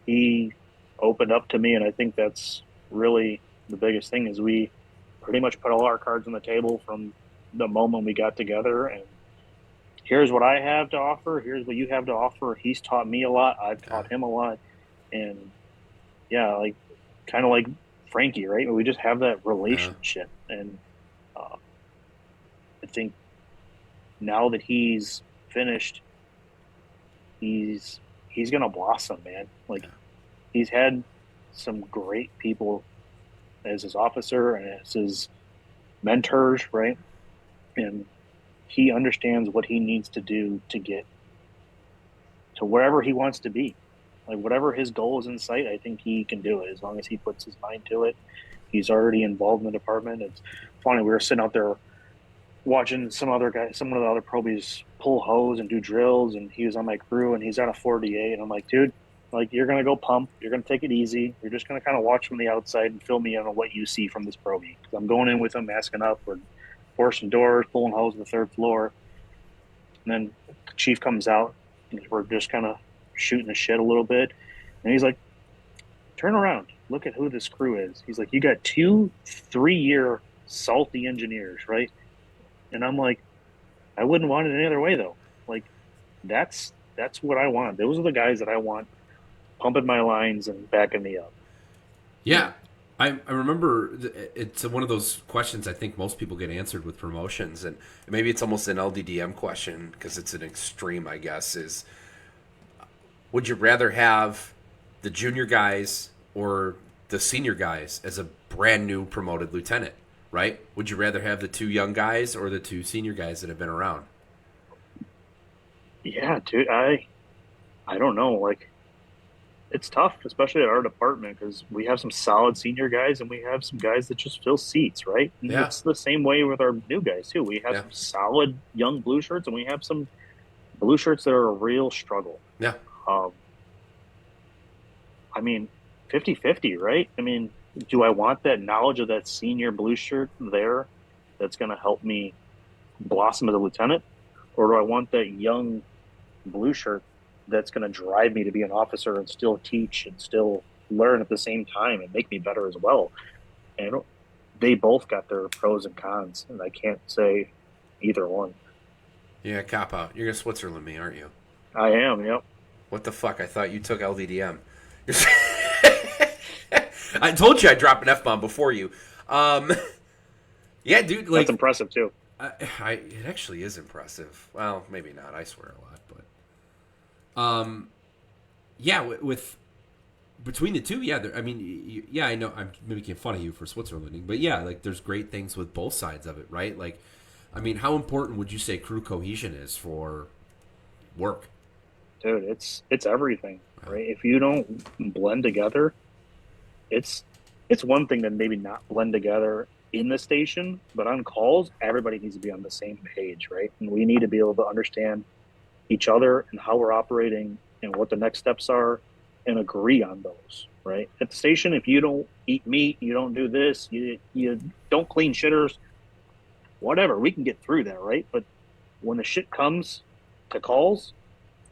he opened up to me, and I think that's really the biggest thing is we pretty much put all our cards on the table from the moment we got together. And here's what I have to offer. Here's what you have to offer. He's taught me a lot. I've taught him a lot. And yeah, like kind of like Frankie, right? We just have that relationship. And I think now that he's finished, he's going to blossom, man. Like he's had some great people as his officer and as his mentors, right? And he understands what he needs to do to get to wherever he wants to be. Like whatever his goal is in sight, I think he can do it as long as he puts his mind to it. He's already involved in the department. It's funny, we were sitting out there watching some of the other probies pull hose and do drills, and he was on my crew and he's on a 4DA, and I'm like, dude, like you're gonna go pump, you're gonna take it easy, you're just gonna kind of watch from the outside and fill me in on what you see from this probie. Because I'm going in with him, masking up, we're forcing doors, pulling hose on the third floor, and then the chief comes out and we're just kind of shooting the shit a little bit, and he's like, turn around, look at who this crew is. He's like, you got 2 3-year salty engineers, right? And I'm like, I wouldn't want it any other way though. Like that's what I want. Those are the guys that I want pumping my lines and backing me up. Yeah. I remember it's one of those questions I think most people get answered with promotions, and maybe it's almost an LDDM question because it's an extreme, I guess, is would you rather have the junior guys or the senior guys as a brand new promoted lieutenant, right? Would you rather have the 2 young guys or the 2 senior guys that have been around? Yeah, dude, I don't know. Like, it's tough, especially at our department, because we have some solid senior guys and we have some guys that just fill seats, right? And yeah. It's the same way with our new guys, too. We have some solid young blue shirts and we have some blue shirts that are a real struggle. Yeah. I mean, 50-50, right? I mean, do I want that knowledge of that senior blue shirt there that's going to help me blossom as a lieutenant? Or do I want that young blue shirt that's going to drive me to be an officer and still teach and still learn at the same time and make me better as well? And they both got their pros and cons, and I can't say either one. Yeah, cop out. You're going to Switzerland me, aren't you? I am, yep. What the fuck? I thought you took LDDM. I told you I'd drop an F-bomb before you. Yeah, dude. Like, that's impressive, too. It actually is impressive. Well, maybe not. I swear a lot, but yeah, with between the two, yeah. I mean, yeah, I know I'm making fun of you for Switzerland, but yeah, like there's great things with both sides of it, right? Like, I mean, how important would you say crew cohesion is for work? Dude, it's everything, right? If you don't blend together, it's it's one thing to maybe not blend together in the station, but on calls, everybody needs to be on the same page, right? And we need to be able to understand each other and how we're operating and what the next steps are and agree on those, right? At the station, if you don't eat meat, you don't do this, you don't clean shitters, whatever, we can get through that, right? But when the shit comes to calls,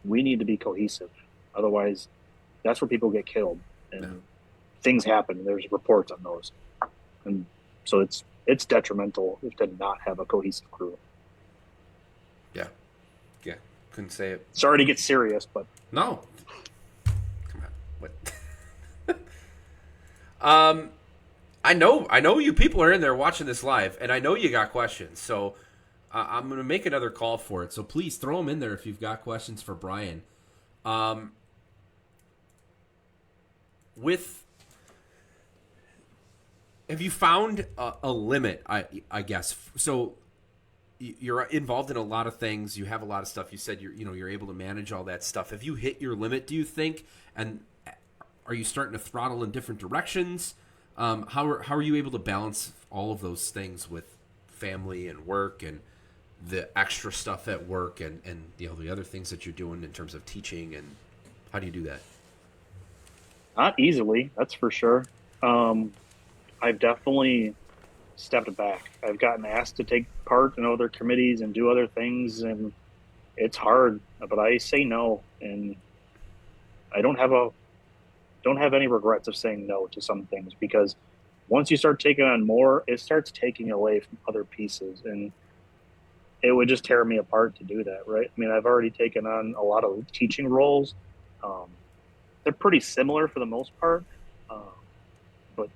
we need to be cohesive. Otherwise, that's where people get killed and Yeah, things happen. There's reports on those, and so it's detrimental to not have a cohesive crew. yeah, yeah. Couldn't say it. Sorry to get serious, but No, come on. What? um, I know you people are in there watching this live, and I know you got questions. So I'm gonna make another call for it. So please throw them in there if you've got questions for Brian. Um, with have you found a limit? I guess so. You're involved in a lot of things. You have a lot of stuff. You said you're able to manage all that stuff. Have you hit your limit? Do you think? And are you starting to throttle in different directions? How are you able to balance all of those things with family and work and the extra stuff at work and the other things that you're doing in terms of teaching, and how do you do that? not easily, that's for sure. Um, I've definitely stepped back. I've gotten asked to take part in other committees and do other things, and it's hard. But I say no, and I don't have any regrets of saying no to some things because once you start taking on more, it starts taking away from other pieces, and it would just tear me apart to do that, right? I mean, I've already taken on a lot of teaching roles. Um, they're pretty similar for the most part, uh, but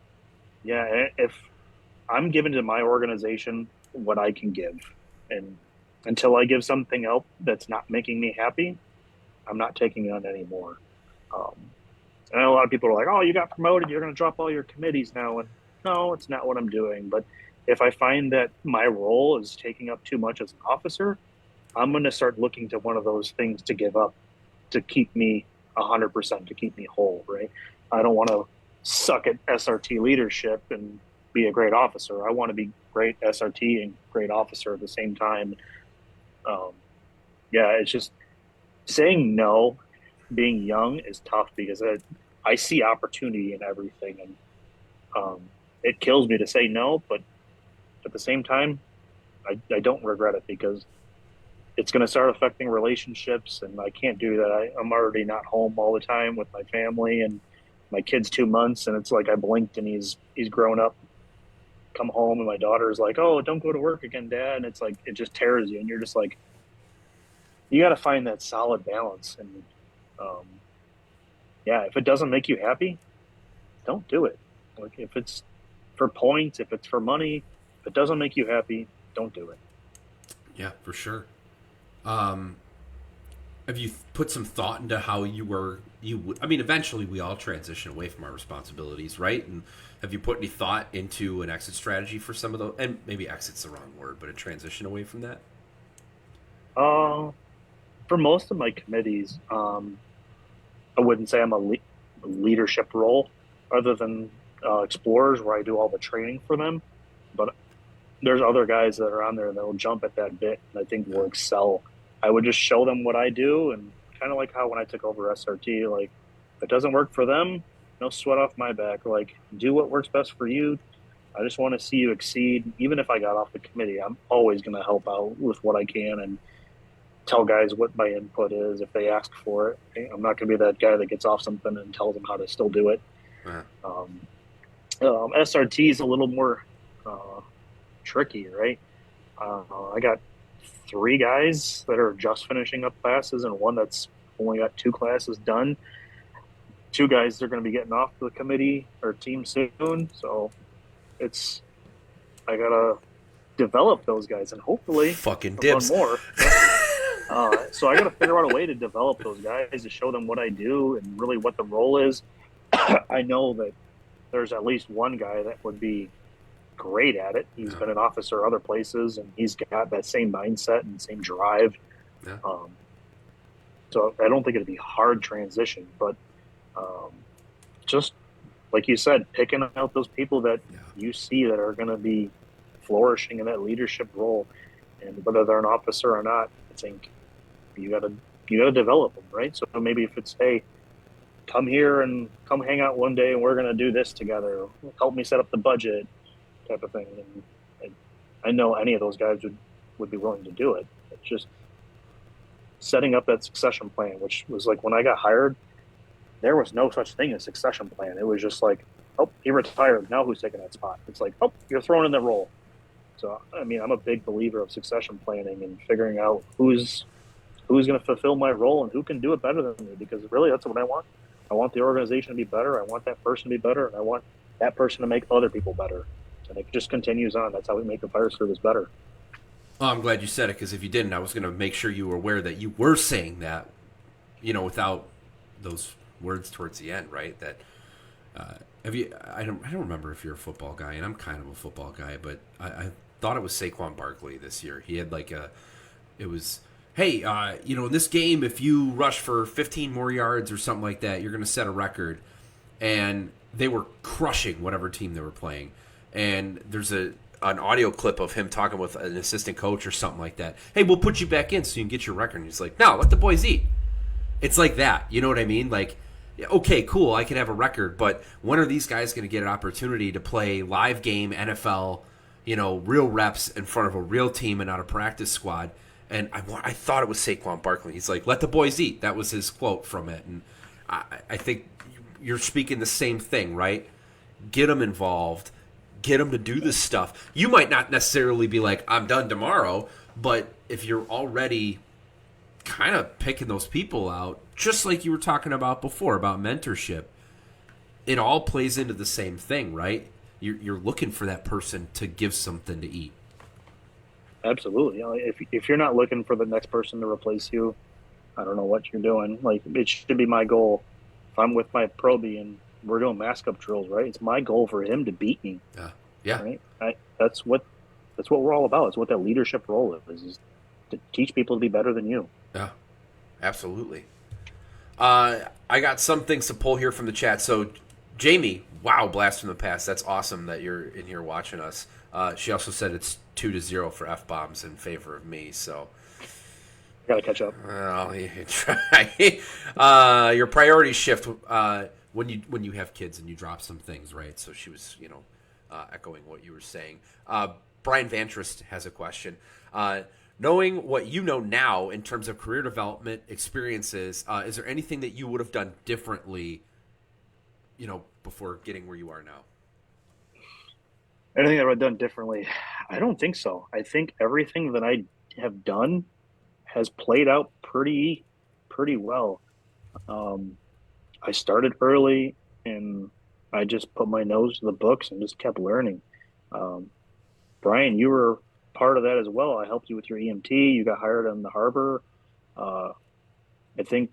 yeah, if I'm giving to my organization what I can give, and until I give something else that's not making me happy, I'm not taking on anymore. Um, and a lot of people are like, "Oh, you got promoted. You're going to drop all your committees now." And no, it's not what I'm doing. But if I find that my role is taking up too much as an officer, I'm going to start looking to one of those things to give up to keep me 100%, to keep me whole. Right? I don't want to suck at SRT leadership and be a great officer. I want to be great SRT and great officer at the same time. Um, yeah, it's just saying no. Being young is tough because I see opportunity in everything, and it kills me to say no. But at the same time, I don't regret it because it's going to start affecting relationships, and I can't do that. I'm already not home all the time with my family, and my kid's 2 months, and it's like I blinked and he's grown up. Come home, and my daughter's like, "Oh, don't go to work again, Dad," and it's like it just tears you, and you're just like, you got to find that solid balance, and um, yeah, if it doesn't make you happy, don't do it. Like if it's for points, if it's for money, if it doesn't make you happy, don't do it. Yeah, for sure. Um, have you put some thought into how I mean, eventually we all transition away from our responsibilities, right? And have you put any thought into an exit strategy for some of those? And maybe exit's the wrong word, but a transition away from that. Uh, for most of my committees, I wouldn't say I'm a leadership role, other than explorers where I do all the training for them. But there's other guys that are on there that will jump at that bit, and I think will excel. I would just show them what I do, and kind of like how when I took over SRT, like if it doesn't work for them, no sweat off my back. Like do what works best for you. I just want to see you exceed. Even if I got off the committee, I'm always going to help out with what I can and tell guys what my input is if they ask for it. I'm not going to be that guy that gets off something and tells them how to still do it. Uh, Um, SRT is a little more tricky, right? I got 3 guys that are just finishing up classes and one that's only got 2 classes done. 2 guys that are going to be getting off the committee or team soon. So it's, I got to develop those guys and hopefully Fucking one dibs. more. So I got to figure out a way to develop those guys to show them what I do and really what the role is. I know that there's at least one guy that would be great at it. He's Yeah, been an officer other places, and he's got that same mindset and same drive. yeah, Um, so I don't think it'd be hard transition, but um, just like you said, picking out those people that yeah. you see that are going to be flourishing in that leadership role, and whether they're an officer or not, I think you got to develop them, right? So maybe if it's, hey, come here and come hang out one day, and we're going to do this together. Help me set up the budget, type of thing. And I know any of those guys would be willing to do it. It's just setting up that succession plan, which was like when I got hired, there was no such thing as succession plan. It was just like, oh, he retired. Now who's taking that spot? It's like, oh, you're thrown in the role. So I mean, I'm a big believer of succession planning and figuring out who's going to fulfill my role and who can do it better than me. Because really, that's what I want. I want the organization to be better. I want that person to be better, and I want that person to make other people better. And it just continues on. That's how we make the fire service better. Oh, I'm glad you said it because if you didn't, I was going to make sure you were aware that you were saying that, without those words towards the end, right? That have you? I don't remember if you're a football guy, and I'm kind of a football guy, but I thought it was Saquon Barkley this year. He had it was, hey, in this game, if you rush for 15 more yards or something like that, you're going to set a record. And they were crushing whatever team they were playing. And there's an audio clip of him talking with an assistant coach or something like that. Hey, we'll put you back in so you can get your record. And he's like, no, let the boys eat. It's like that. You know what I mean? Like, okay, cool, I can have a record, but when are these guys going to get an opportunity to play live game NFL, real reps in front of a real team and not a practice squad? And I thought it was Saquon Barkley. He's like, let the boys eat. That was his quote from it. And I think you're speaking the same thing, right? Get them involved. Get them to do this stuff. You might not necessarily be like, I'm done tomorrow, but if you're already kind of picking those people out, just like you were talking about before about mentorship, it all plays into the same thing, right? You're looking for that person to give something to eat. Absolutely. If you're not looking for the next person to replace you, I don't know what you're doing. Like, it should be my goal. If I'm with my probie and we're doing mask up drills, right? It's my goal for him to beat me, Yeah, right? That's what we're all about. It's what that leadership role is to teach people to be better than you. yeah, absolutely. I got some things to pull here from the chat. So, Jamie, wow, blast from the past. That's awesome that you're in here watching us. She also said it's 2-0 for F bombs in favor of me. So, Got to catch up. well, you try. Your priorities shift when you have kids and you drop some things, right? So she was, echoing what you were saying. Brian Vantrist has a question. Knowing what you know now in terms of career development experiences, is there anything that you would have done differently, before getting where you are now? Anything that I've done differently? I don't think so. I think everything that I have done has played out pretty well. Um, I started early and I just put my nose to the books and just kept learning. Um, Brian, you were part of that as well. I helped you with your EMT. You got hired on the harbor. Uh, I think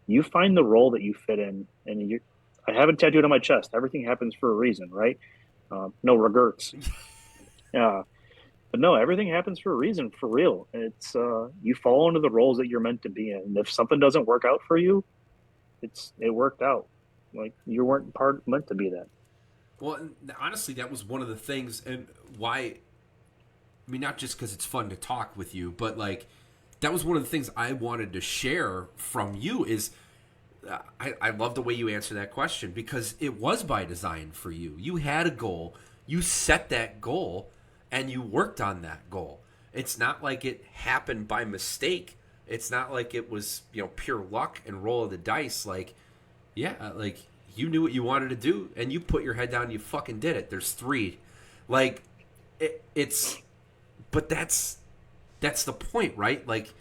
you find the role that you fit in, and I have it tattooed on my chest. Everything happens for a reason, right? No regrets. Yeah, but no, everything happens for a reason, for real. It's you fall into the roles that you're meant to be in. And if something doesn't work out for you, it worked out. Like, you weren't meant to be that. Well, honestly, that was one of the things, and why. I mean, not just because it's fun to talk with you, but like that was one of the things I wanted to share from you. Is I love the way you answer that question because it was by design for you. You had a goal, you set that goal, and you worked on that goal. It's not like it happened by mistake. It's not like it was pure luck and roll of the dice. Like, yeah, like you knew what you wanted to do, and you put your head down and you fucking did it. There's three, like it's, but that's the point, right? Like,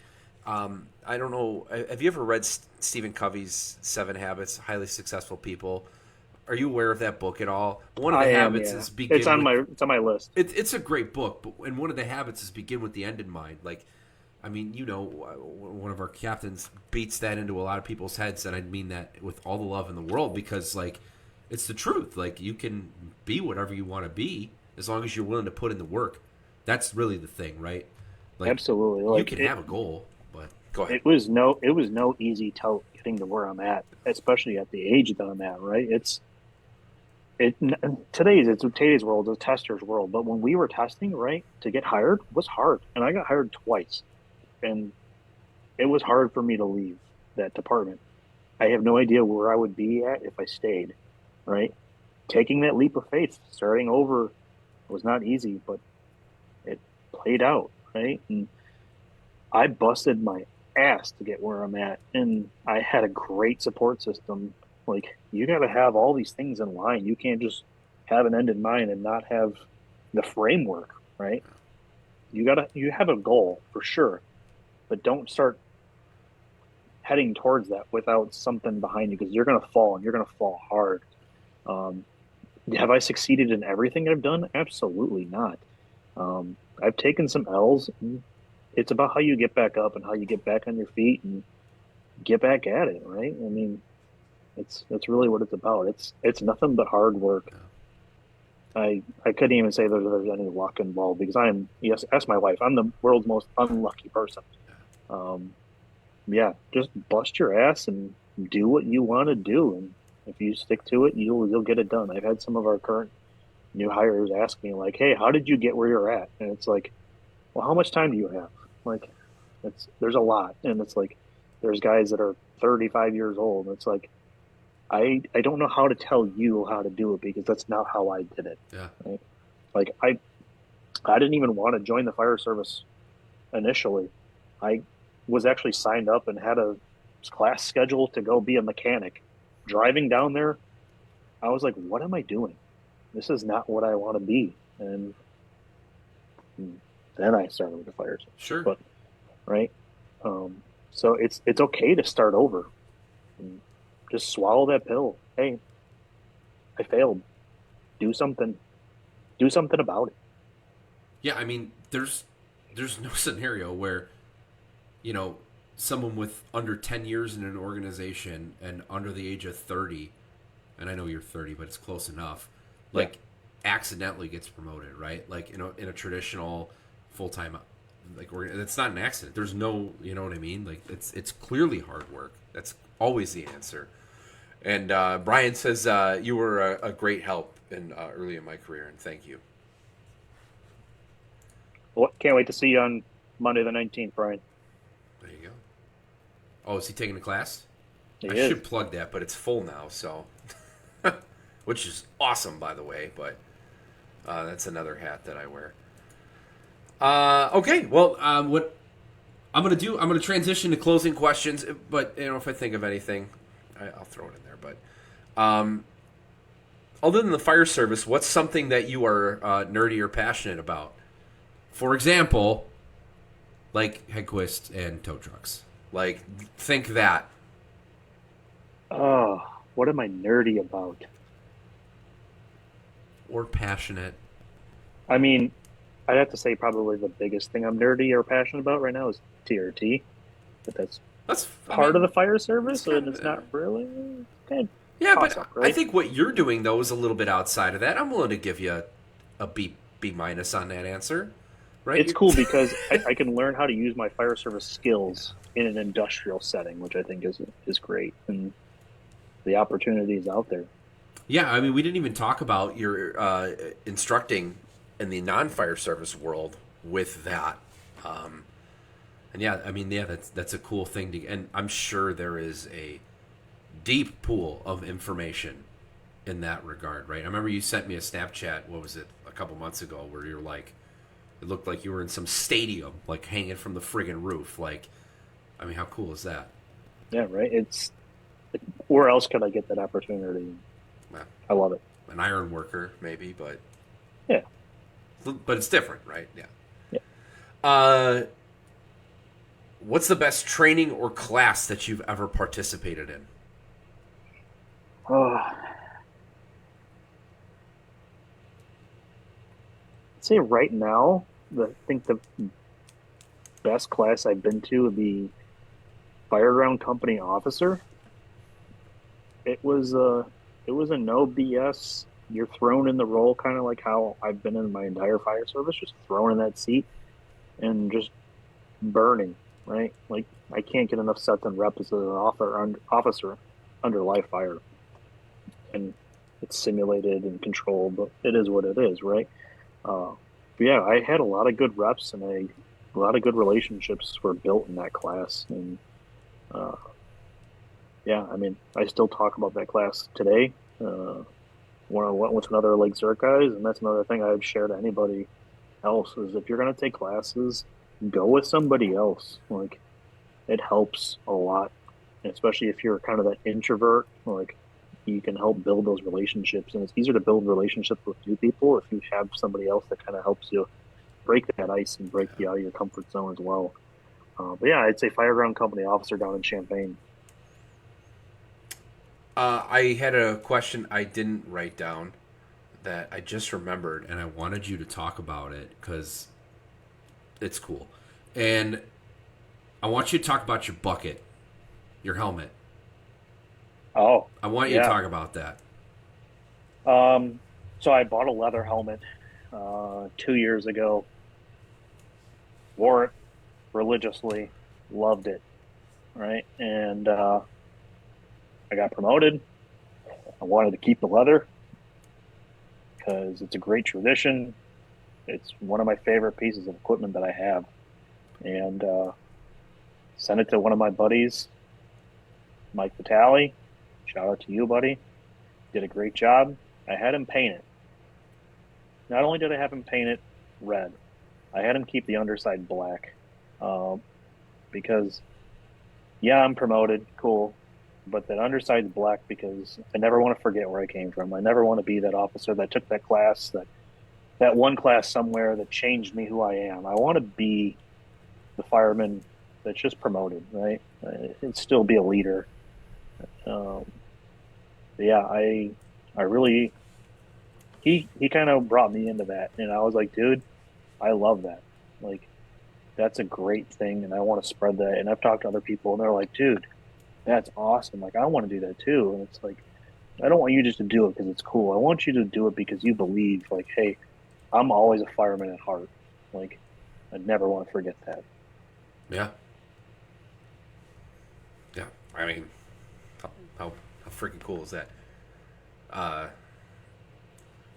I don't know. Have you ever read Stephen Covey's 7 Habits, Highly Successful People? Are you aware of that book at all? One of the habits yeah. is begin. It's on my list. It's a great book, but and one of the habits is begin with the end in mind. Like, I mean, one of our captains beats that into a lot of people's heads, and I mean that with all the love in the world because, like, it's the truth. Like, you can be whatever you want to be as long as you're willing to put in the work. That's really the thing, right? Like, Absolutely. you Like can have a goal, but go ahead. it was no easy tote getting to where I'm at, especially at the age that I'm at, right? It today's world, a tester's world. But when we were testing, right, to get hired was hard, and I got hired twice, and it was hard for me to leave that department. I have no idea where I would be at if I stayed, right? Taking that leap of faith, starting over, was not easy, but it played out, right? And I busted my ass to get where I'm at, and I had a great support system. Like, you got to have all these things in line. You can't just have an end in mind and not have the framework, right? You have a goal for sure, but don't start heading towards that without something behind you because you're going to fall and you're going to fall hard. Um, have I succeeded in everything I've done? Absolutely not. I've taken some L's. And it's about how you get back up and how you get back on your feet and get back at it, right? I mean, that's really what it's about. It's nothing but hard work. I couldn't even say there's any luck involved because yes, ask my wife. I'm the world's most unlucky person. Um, yeah, just bust your ass and do what you want to do, and if you stick to it, you'll get it done. I've had some of our current new hires ask me like, "Hey, how did you get where you're at?" And it's like, "Well, how much time do you have?" Like, there's a lot, and it's like there's guys that are 35 years old. And it's like I don't know how to tell you how to do it because that's not how I did it. Yeah. Right? Like I didn't even want to join the fire service initially. I was actually signed up and had a class schedule to go be a mechanic. Driving down there, I was like, what am I doing? This is not what I want to be. And then I started with the fire service. Sure. But right. So it's okay to start over. And just swallow that pill. Hey, I failed. Do something. Do something about it. Yeah, I mean, there's no scenario where someone with under 10 years in an organization and under the age of 30, and I know you're 30, but it's close enough, like, accidentally gets promoted, right? Like, in a traditional full-time, like, it's not an accident. There's no, you know what I mean? Like, it's clearly hard work. That's always the answer. And Brian says, you were a great help early in my career, and thank you. Well, can't wait to see you on Monday the 19th, Brian. There you go. Oh, is he taking a class? I is. should plug that, but it's full now, so which is awesome, by the way. But that's another hat that I wear. Okay, well, what I'm gonna do, I'm gonna transition to closing questions. But if I think of anything, I'll throw it in there. But other than the fire service, what's something that you are nerdy or passionate about? For example, like Headquist and tow trucks. Like, think that. Oh, what am I nerdy about? Or passionate. I mean, I'd have to say probably the biggest thing I'm nerdy or passionate about right now is TRT, but that's part of the fire service, and it's not really okay. Yeah, but right? I think what you're doing though is a little bit outside of that. I'm willing to give you a B minus on that answer. Right? It's cool because I can learn how to use my fire service skills in an industrial setting, which I think is great, and the opportunities out there. Yeah, I mean, we didn't even talk about your instructing in the non-fire service world with that. And yeah, I mean, yeah, that's a cool thing to, and I'm sure there is a deep pool of information in that regard, right? I remember you sent me a Snapchat. What was it, a couple months ago, where you're like, it looked like you were in some stadium, like hanging from the friggin' roof. Like, I mean, how cool is that? Yeah, right. It's where else could I get that opportunity? Well, I love it. An iron worker, maybe, but yeah, but it's different, right? Yeah. Yeah. What's the best training or class that you've ever participated in? I'd say right now, I think best class I've been to, the fireground company officer. It was it was a no BS. You're thrown in the role, kind of like how I've been in my entire fire service, just thrown in that seat and just burning, right? Like I can't get enough sets and reps as an officer under live fire, and it's simulated and controlled, but it is what it is, right? But yeah, I had a lot of good reps and a lot of good relationships were built in that class, and uh, yeah, I mean, I still talk about that class today. When I went with another Lake Zurich guys, and that's another thing I'd share to anybody else is if you're going to take classes, go with somebody else. Like it helps a lot, especially if you're kind of that introvert. Like you can help build those relationships, and it's easier to build relationships with new people if you have somebody else that kind of helps you break that ice and break you out of your comfort zone as well. But yeah, I'd say Fireground Company officer down in Champaign. I had a question I didn't write down that I just remembered, and I wanted you to talk about it because it's cool. And I want you to talk about your bucket, your helmet. Oh, I want you to yeah. talk about that. Um, so I bought a leather helmet 2 years ago, wore it religiously, loved it, right? And I got promoted. I wanted to keep the leather because it's a great tradition. It's one of my favorite pieces of equipment that I have. And sent it to one of my buddies, Mike Vitale. Shout out to you, buddy. Did a great job. I had him paint it. Not only did I have him paint it red, I had him keep the underside black. Um, because, yeah, I'm promoted. Cool. But that underside's black because I never want to forget where I came from. I never want to be that officer that took that class, that one class somewhere that changed me who I am. I want to be the fireman that's just promoted, right? And still be a leader. Um, yeah, I really he kind of brought me into that, and I was like, dude, I love that. Like that's a great thing, and I want to spread that. And I've talked to other people, and they're like, dude, that's awesome. Like I want to do that too. And it's like I don't want you just to do it because it's cool. I want you to do it because you believe, like, hey, I'm always a fireman at heart. Like I never want to forget that. Yeah, yeah. I mean, how how, how freaking cool is that? Uh,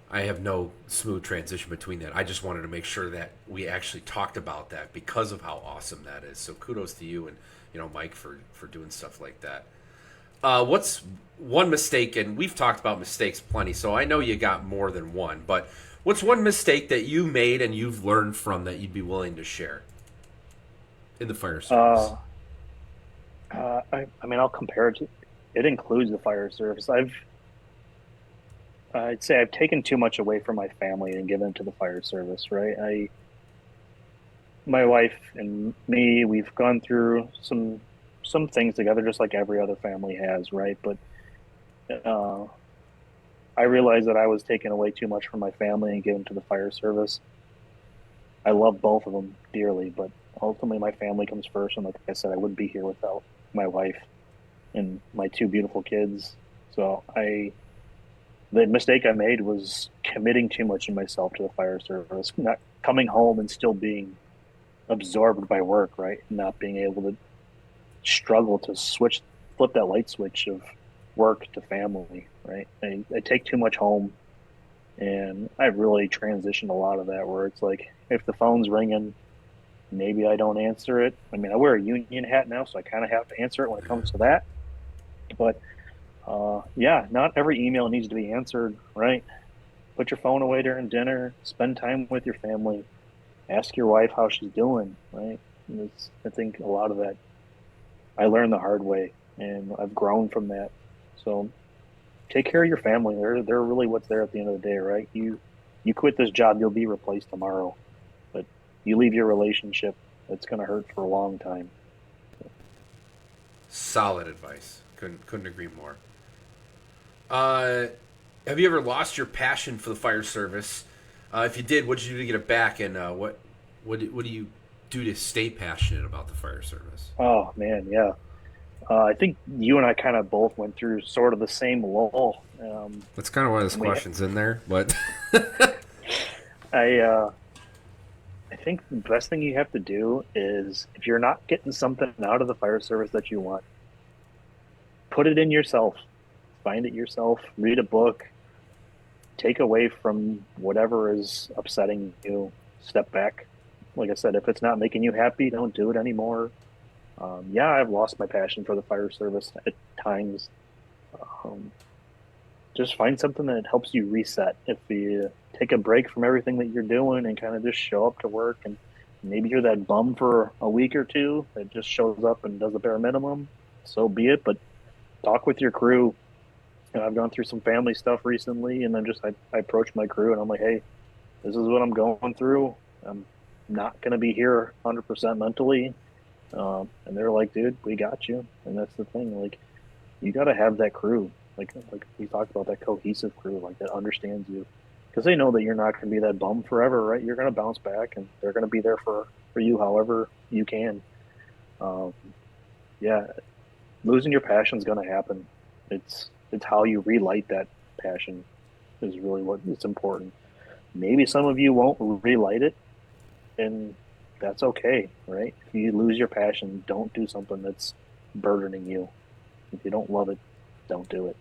I have no smooth transition between that. I just wanted to make sure that we actually talked about that because of how awesome that is. So kudos to you and Mike for doing stuff like that. What's one mistake? And we've talked about mistakes plenty, so I know you got more than one. But what's one mistake that you made and you've learned from that you'd be willing to share in the fire service? Uh, I mean, I'll compare it to. It includes the fire service. I'd say I've taken too much away from my family and given it to the fire service, right? My wife and me, we've gone through some things together, just like every other family has, right? But uh, I realized that I was taking away too much from my family and giving to the fire service. I love both of them dearly, but ultimately my family comes first. And like I said, I wouldn't be here without my wife and my two beautiful kids. So the mistake I made was committing too much in myself to the fire service, not coming home and still being absorbed by work, right? Not being able to struggle to flip that light switch of work to family, right? I take too much home, and I've really transitioned a lot of that where it's like, if the phone's ringing, maybe I don't answer it. I mean, I wear a union hat now, so I kind of have to answer it when it comes to that. But yeah, not every email needs to be answered, right? Put your phone away during dinner, spend time with your family, ask your wife how she's doing, right? I think a lot of that I learned the hard way, and I've grown from that. So take care of your family. They're really what's there at the end of the day, right? You quit this job, you'll be replaced tomorrow, but you leave your relationship, it's going to hurt for a long time. Solid advice. Couldn't agree more. Uh, have you ever lost your passion for the fire service? If you did, what did you do to get it back? And what do you do to stay passionate about the fire service? Oh man, yeah. I think you and I kind of both went through sort of the same lull. That's kind of why this And we, question's in there, but I, I think the best thing you have to do is if you're not getting something out of the fire service that you want, put it in yourself. Find it yourself. Read a book. Take away from whatever is upsetting you. Step back. Like I said, if it's not making you happy, don't do it anymore. Yeah, I've lost my passion for the fire service at times. Um, just find something that helps you reset. If you take a break from everything that you're doing and kind of just show up to work, and maybe you're that bum for a week or two that just shows up and does the bare minimum, so be it. But talk with your crew. I've gone through some family stuff recently, and I approach my crew and I'm like, hey, this is what I'm going through. I'm not going to be here 100% mentally. And they're like, dude, we got you. And that's the thing. Like, you got to have that crew. Like we talked about, that cohesive crew, like that understands you, because they know that you're not going to be that bum forever, right? You're going to bounce back, and they're going to be there for you however you can. Um, yeah, losing your passion is going to happen. It's how you relight that passion is really what is important. Maybe some of you won't relight it, and that's okay, right? If you lose your passion, don't do something that's burdening you. If you don't love it, don't do it.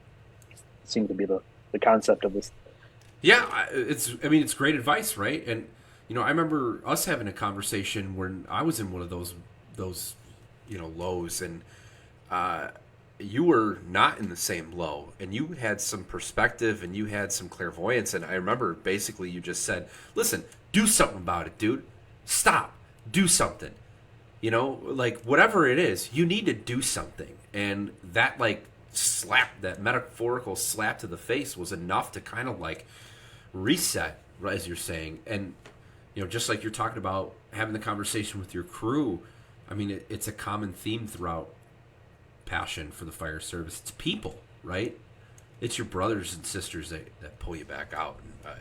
It seems to be the concept of this. yeah, it's great advice, right? And I remember us having a conversation when I was in one of those lows, and you were not in the same low, and you had some perspective and you had some clairvoyance. And I remember basically you just said, listen, do something about it, dude. Stop. Do something. Like whatever it is, you need to do something. And that that metaphorical slap to the face was enough to kind of like reset, as you're saying. And just like you're talking about having the conversation with your crew, I mean, it's a common theme throughout passion for the fire service. It's people, right? It's your brothers and sisters that pull you back out. And,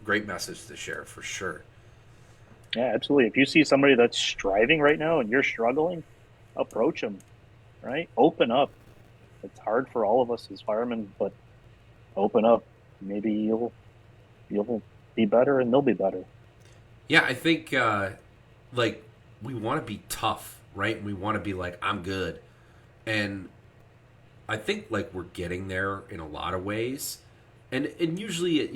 great message to share for sure. Yeah, absolutely. If you see somebody that's striving right now and you're struggling, approach them, right? Open up. It's hard for all of us as firemen, but open up. Maybe you'll be better and they'll be better. Yeah, I think like we want to be tough, right? We want to be like, I'm good. And I think like we're getting there in a lot of ways. And usually,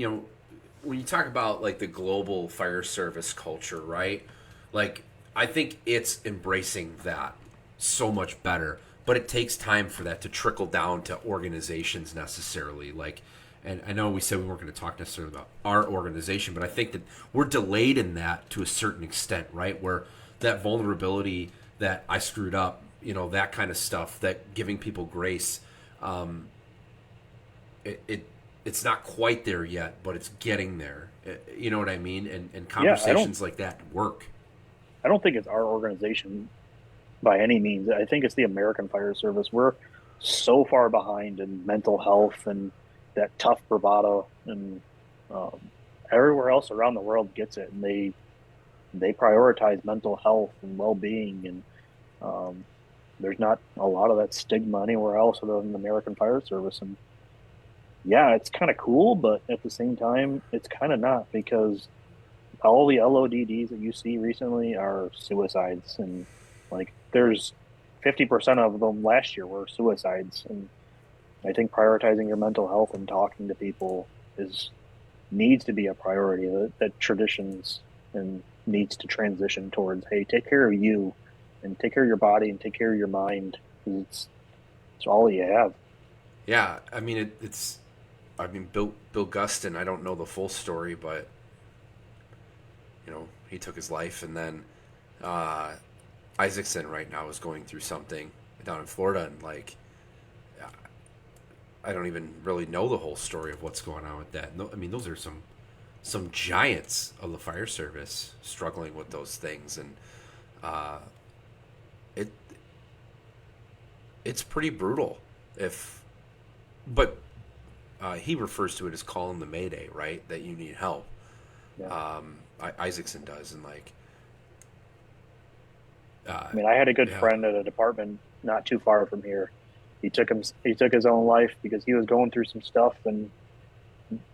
when you talk about like the global fire service culture, right? Like I think it's embracing that so much better, but it takes time for that to trickle down to organizations necessarily. Like, and I know we said we weren't going to talk necessarily about our organization, but I think that we're delayed in that to a certain extent, right? Where that vulnerability, that I screwed up, that kind of stuff, that giving people grace, it's not quite there yet, but it's getting there. You know what I mean? And Yeah, conversations like that work. I don't think it's our organization by any means. I think it's the American Fire Service. We're so far behind in mental health and that tough bravado, and um, everywhere else around the world gets it, and they prioritize mental health and well being, and um, there's not a lot of that stigma anywhere else other than the American Fire Service. And yeah, it's kind of cool, but at the same time, it's kind of not, because all the LODDs that you see recently are suicides, and like there's 50% of them last year were suicides. And I think prioritizing your mental health and talking to people is needs to be a priority that traditions and needs to transition towards. Hey, take care of you, and take care of your body, and take care of your mind. It's all you have. Yeah, I mean it's. I mean Bill Gustin. I don't know the full story, but he took his life, and then Isaacson right now is going through something down in Florida, and like I don't even really know the whole story of what's going on with that. No, I mean those are some giants of the fire service struggling with those things, and it it's pretty brutal. But he refers to it as calling the Mayday, right? That you need help. Yeah. Isaacson does, and like I mean, I had a good Yeah. friend at a department not too far from here. He took his own life because he was going through some stuff, and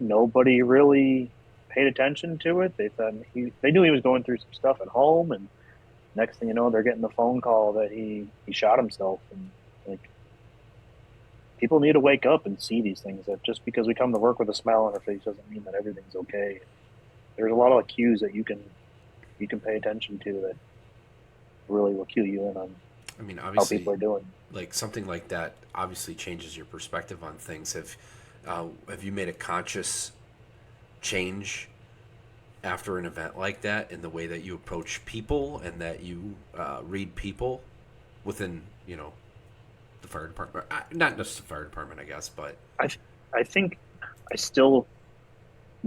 nobody really paid attention to it. They knew he was going through some stuff at home, and next thing you know, they're getting the phone call that he shot himself. And like, people need to wake up and see these things. That just because we come to work with a smile on our face doesn't mean that everything's okay. There's a lot of cues that you can pay attention to that really will cue you in on I mean, how obviously, people are doing. like something like that obviously changes your perspective on things. Have you made a conscious change after an event like that in the way that you approach people and that you read people within, the fire department? Not just the fire department, I guess, but I I think I still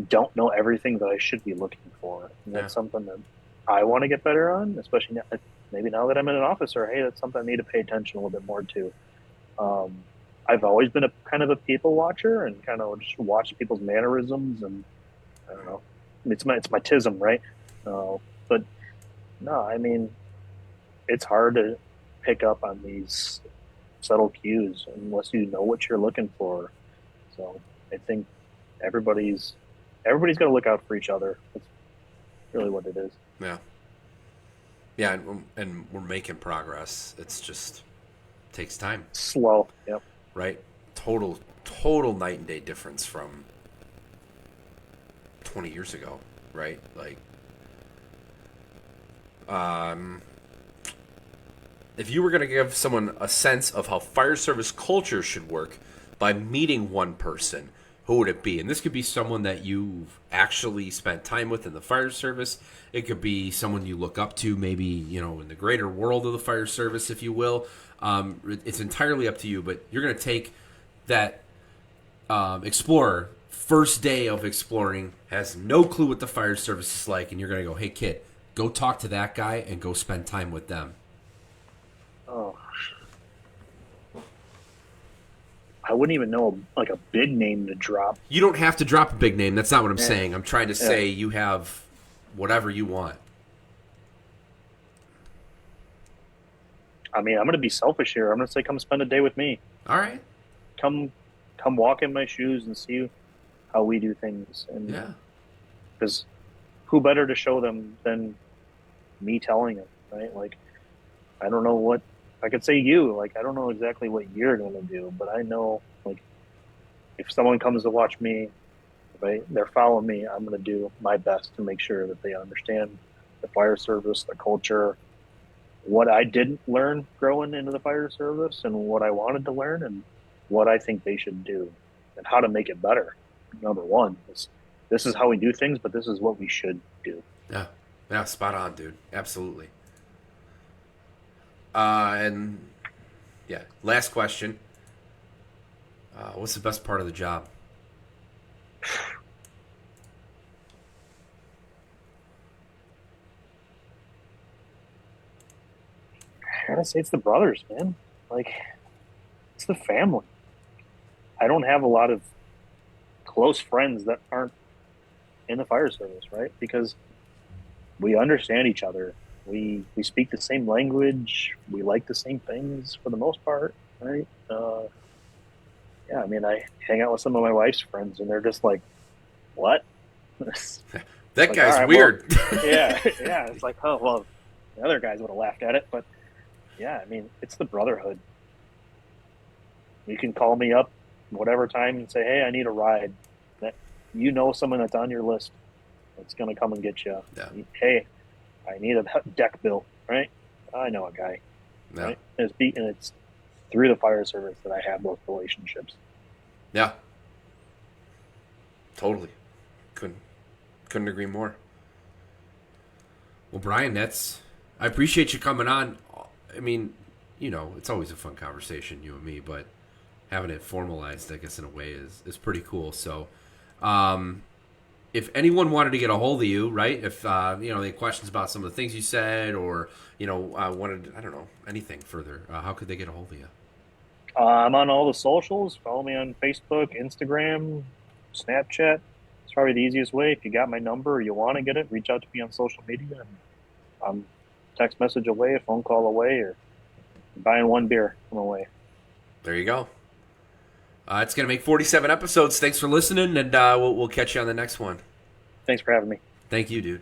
don't know everything that I should be looking for. And yeah, that's something that I want to get better on, especially now, maybe now that I'm in an officer. Hey, that's something I need to pay attention a little bit more to. Um, I've always been a kind of a people watcher and kind of just watch people's mannerisms, and I don't know. It's my tism, right? But no, I mean it's hard to pick up on these subtle cues unless you know what you're looking for. So I think everybody's everybody's got to look out for each other. That's really what it is. yeah, yeah, and we're making progress. It's just takes time, Slow. Yep. right? Total night and day difference from 20 years ago, right? Like, um, if you were going to give someone a sense of how fire service culture should work by meeting one person, who would it be? And this could be someone that you've actually spent time with in the fire service. It could be someone you look up to, maybe, in the greater world of the fire service, if you will. It's entirely up to you, but you're going to take that explorer, first day of exploring, has no clue what the fire service is like, and you're going to go, hey, kid, go talk to that guy and go spend time with them. Oh, I wouldn't even know like a big name to drop. You don't have to drop a big name. That's not what I'm Yeah. saying. I'm trying to Yeah. say you have whatever you want. I mean, I'm going to be selfish here. I'm going to say, come spend a day with me. All right. Come, come walk in my shoes and see how we do things. And Yeah. because who better to show them than me telling them, right? Like, I don't know what I could say. I don't know exactly what you're going to do, but I know, like, if someone comes to watch me, right, they're following me. I'm going to do my best to make sure that they understand the fire service, the culture, what I didn't learn growing into the fire service, and what I wanted to learn, and what I think they should do, and how to make it better. Number one is this is how we do things, but this is what we should do. Yeah. Yeah. Spot on, dude. Absolutely. And yeah, last question. What's the best part of the job? I gotta say, it's the brothers, man. Like, it's the family. I don't have a lot of close friends that aren't in the fire service, right? Because we understand each other. We speak the same language. We like the same things for the most part, right? Yeah, I mean, I hang out with some of my wife's friends, and they're just like, "What?" That Like, guy's all right, weird. well, yeah, yeah. It's like, oh well, the other guys would have laughed at it, but yeah, I mean, it's the brotherhood. You can call me up whatever time and say, "Hey, I need a ride." That you know someone that's on your list that's going to come and get you. Yeah. Hey, I need a deck built, right? I know a guy, Yeah. right? And it's through the fire service that I have those relationships. Yeah. Totally. Couldn't agree more. Well, Brian, I appreciate you coming on. I mean, it's always a fun conversation, you and me, but having it formalized, I guess, in a way is pretty cool. So, if anyone wanted to get a hold of you, right? If they had questions about some of the things you said, or wanted, I don't know, anything further, how could they get a hold of you? I'm on all the socials. Follow me on Facebook, Instagram, Snapchat. It's probably the easiest way. If you got my number or you want to get it, reach out to me on social media. And I'm text message away, a phone call away, or buying one beer from away. There you go. It's going to make 47 episodes. Thanks for listening, and we'll catch you on the next one. Thanks for having me. Thank you, dude.